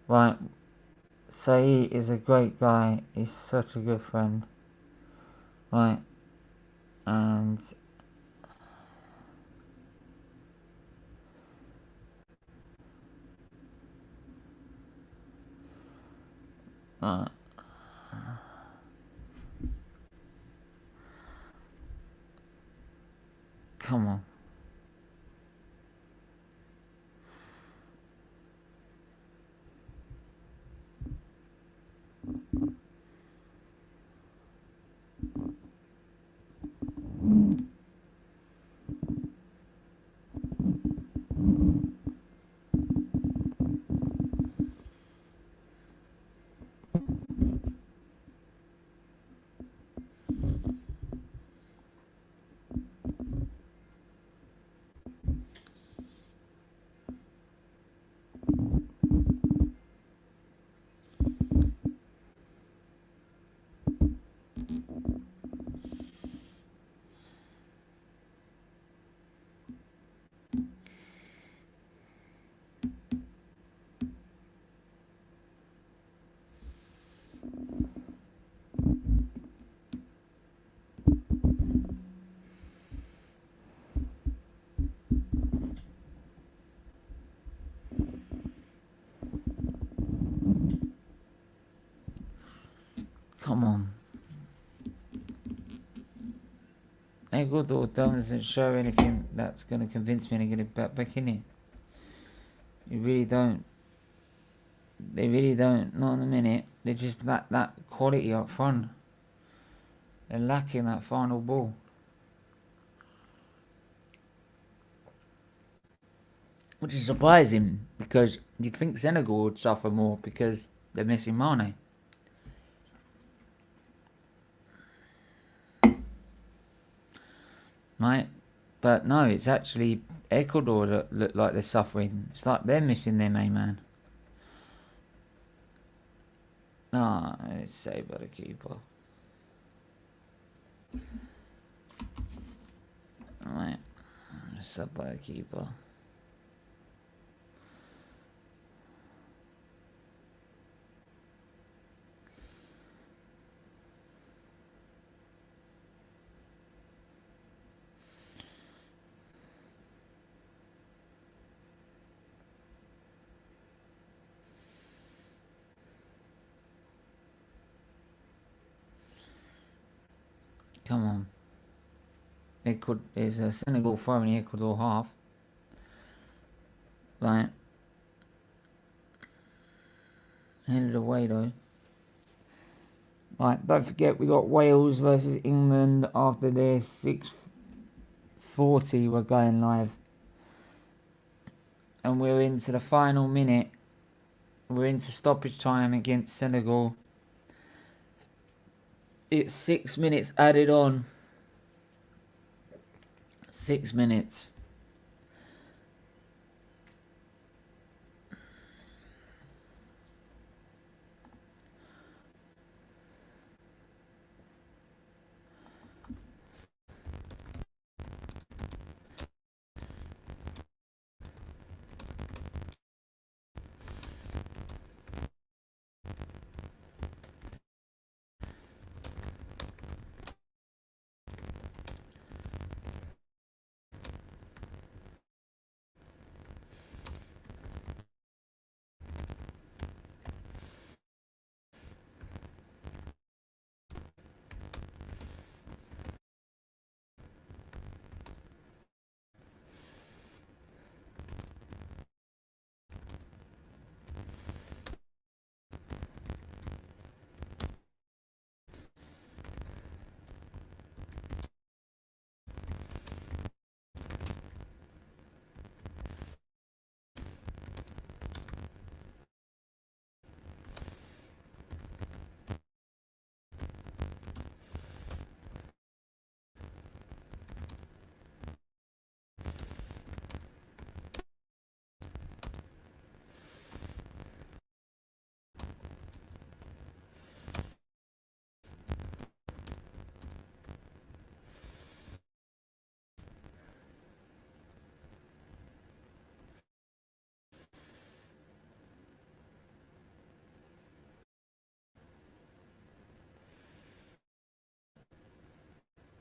Right, Saeed is a great guy. He's such a good friend. Right, and right. Come on. Come on. Ecuador doesn't show anything that's going to convince me to get it back in it. You really don't. They really don't. Not in a minute. They just lack that quality up front. They're lacking that final ball. Which is surprising because you'd think Senegal would suffer more because they're missing Mane. Right? But no, it's actually Ecuador that look like they're suffering. It's like they're missing their main man. Ah, it's saved by the keeper. Right. Sub by the keeper. Come on. There's a Senegal throwing the Ecuador half. Right. End of the way though. Right, don't forget we got Wales versus England after their 6:40 we're going live. And we're into the final minute. We're into stoppage time against Senegal. It's 6 minutes added on. 6 minutes.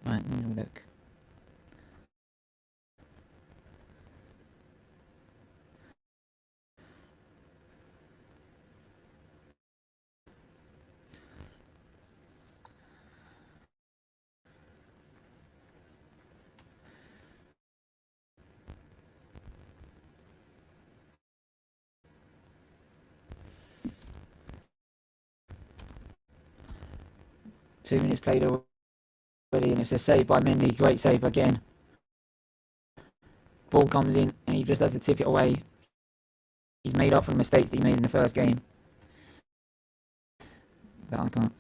Right, let me have a look. Two minutes played already, and it's a save by Mendy. Great save again. Ball comes in, and he just has to tip it away. He's made up for the mistakes that he made in the first game. That I can't.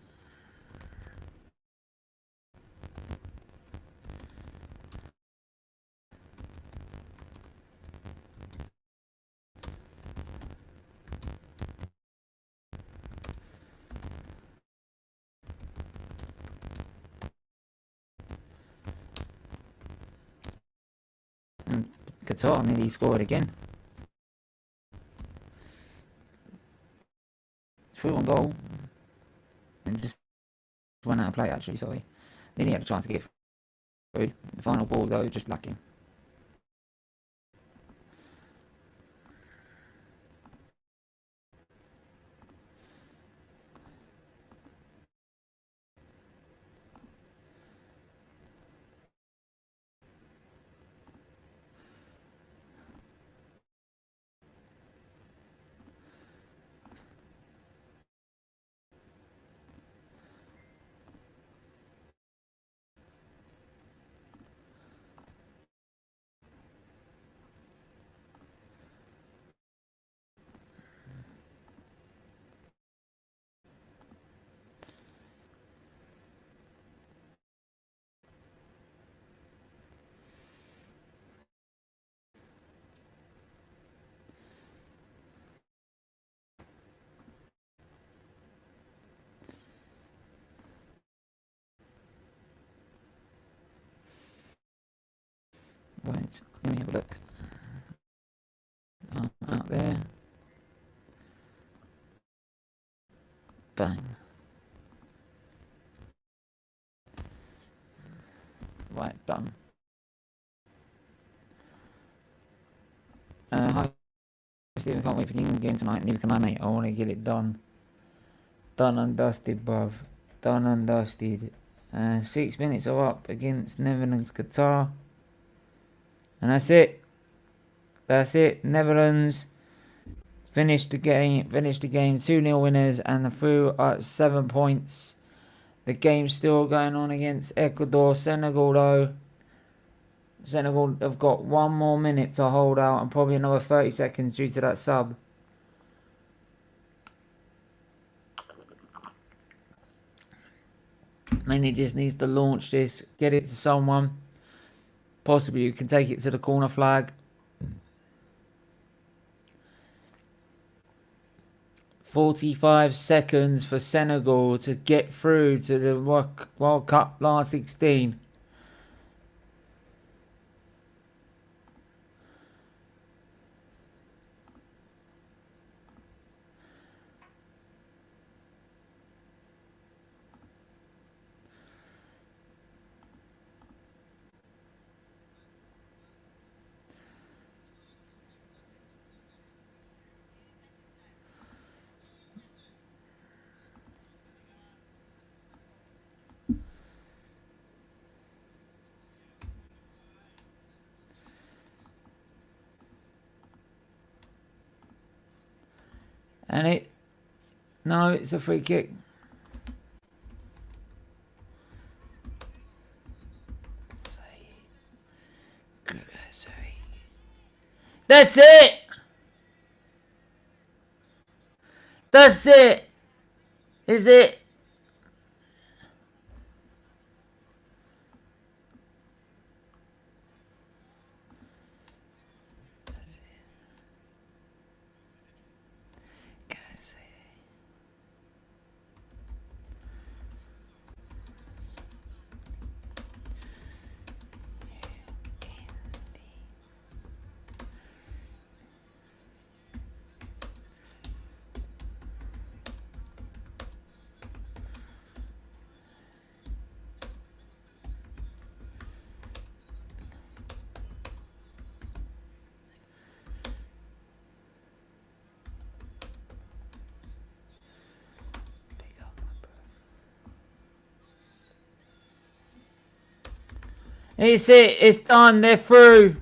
And Qatar nearly scored again. 3-1 goal. And just ran out of play actually, sorry. Then he had a chance to get through. The final ball though, just lucky. Right, let me have a look. Out there. Bang. Right, done. Hi, Stephen. Can't wait for the England game tonight. Neither can I, mate. I want to get it done. Done and dusted, bruv. Done and dusted. 6 minutes are up against Netherlands, Qatar. And that's it. That's it. Netherlands finished the game 2-0 winners and through at 7 points. The game's still going on against Ecuador. Senegal though. Senegal have got 1 more minute to hold out and probably another 30 seconds due to that sub. And he just needs to launch this, get it to someone. Possibly you can take it to the corner flag. 45 seconds for Senegal to get through to the World Cup last 16. And no, it's a free kick. That's it! That's it! Is it? It's it. It's done. They're through.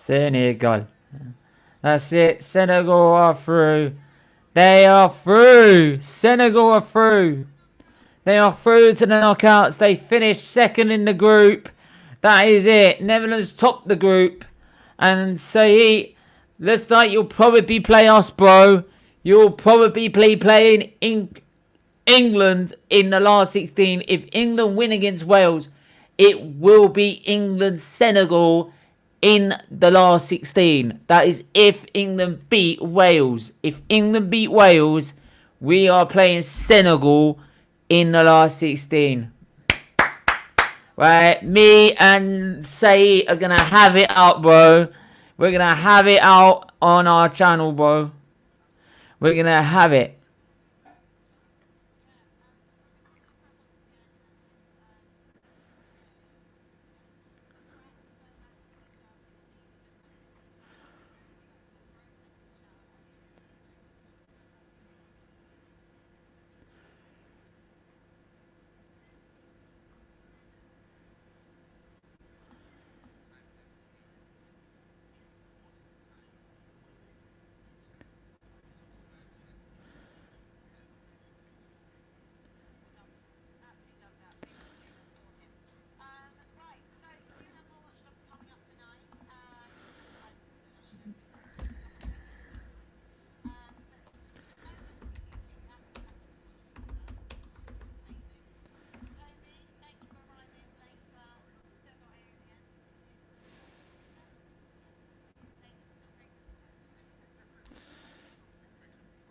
Senegal. That's it. Senegal are through. They are through. Senegal are through. They are through to the knockouts. They finished second in the group. That is it. Netherlands topped the group. And Sayed, looks like you'll probably play us, bro. You'll probably be playing England in the last 16. If England win against Wales, it will be England-Senegal in the last 16. That is if England beat Wales. If England beat Wales, we are playing Senegal in the last 16. Right, me and Sayed are going to have it out, bro. We're going to have it out on our channel, bro. We're going to have it.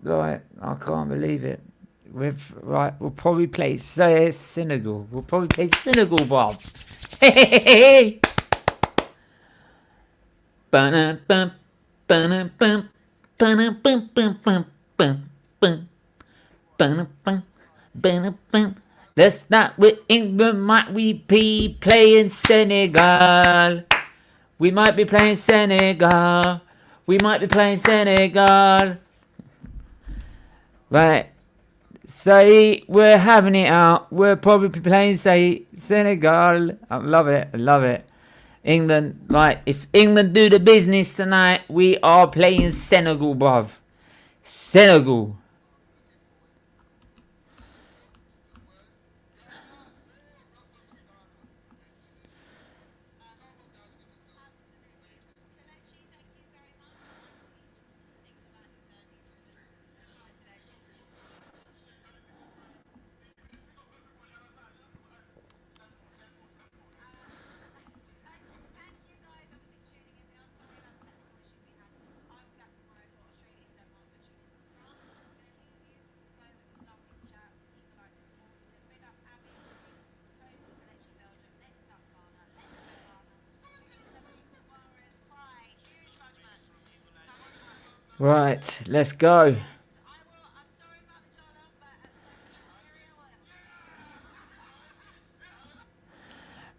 Right, I can't believe it. we'll probably play Senegal. We'll probably play Senegal, Bob. Hey. Ba-na-bum, ba-na-bum, ba-na-bum, bum, bum, bum, bum, ba-na-bum, ba-na-bum. Let's start with England. Might we be playing Senegal? We might be playing Senegal. We might be playing Senegal. Right. Say we're having it out. We're probably playing Senegal. I love it. I love it. England, right, if England do the business tonight, we are playing Senegal, bruv. Senegal. Right, let's go.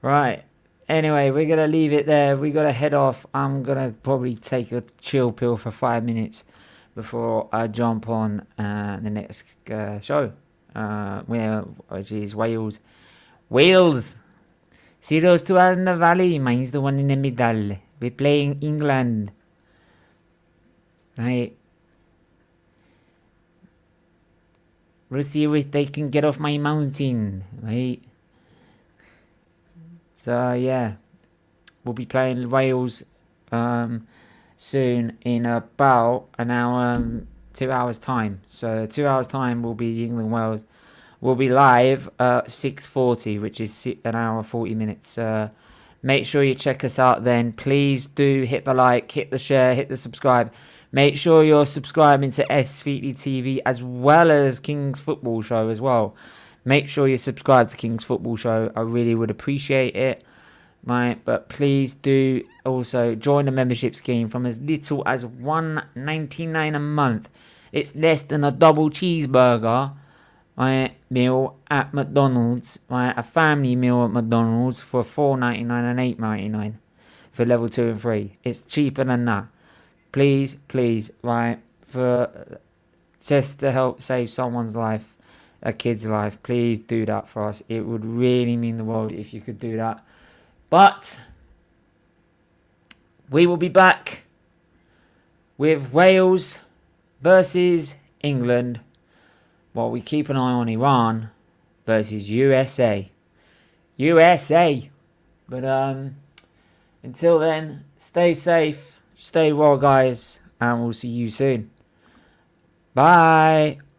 Right. Anyway, we're going to leave it there. We got to head off. I'm going to probably take a chill pill for 5 minutes before I jump on the next show, which is Wales. Wales! See those two out in the valley? Mine's the one in the middle. We're playing England. Right. We'll see if they can get off my mountain. Right. So yeah, we'll be playing Wales soon in about an hour, 2 hours time. So 2 hours time will be England Wales. We'll be live at 6:40, which is an hour 40 minutes. Make sure you check us out then. Please do hit the like, hit the share, hit the subscribe. Make sure you're subscribing to SFeatleyTV as well as King's Football Show as well. Make sure you subscribe to King's Football Show. I really would appreciate it. Right, but please do also join the membership scheme from as little as $1.99 a month. It's less than a double cheeseburger meal at McDonald's. A family meal at McDonald's for $4.99 and $8.99 for level 2 and 3. It's cheaper than that. Please, right, for just to help save someone's life, a kid's life, please do that for us. It would really mean the world if you could do that. But we will be back with Wales versus England while we keep an eye on Iran versus USA. But until then, stay safe. Stay well, guys, and we'll see you soon. Bye.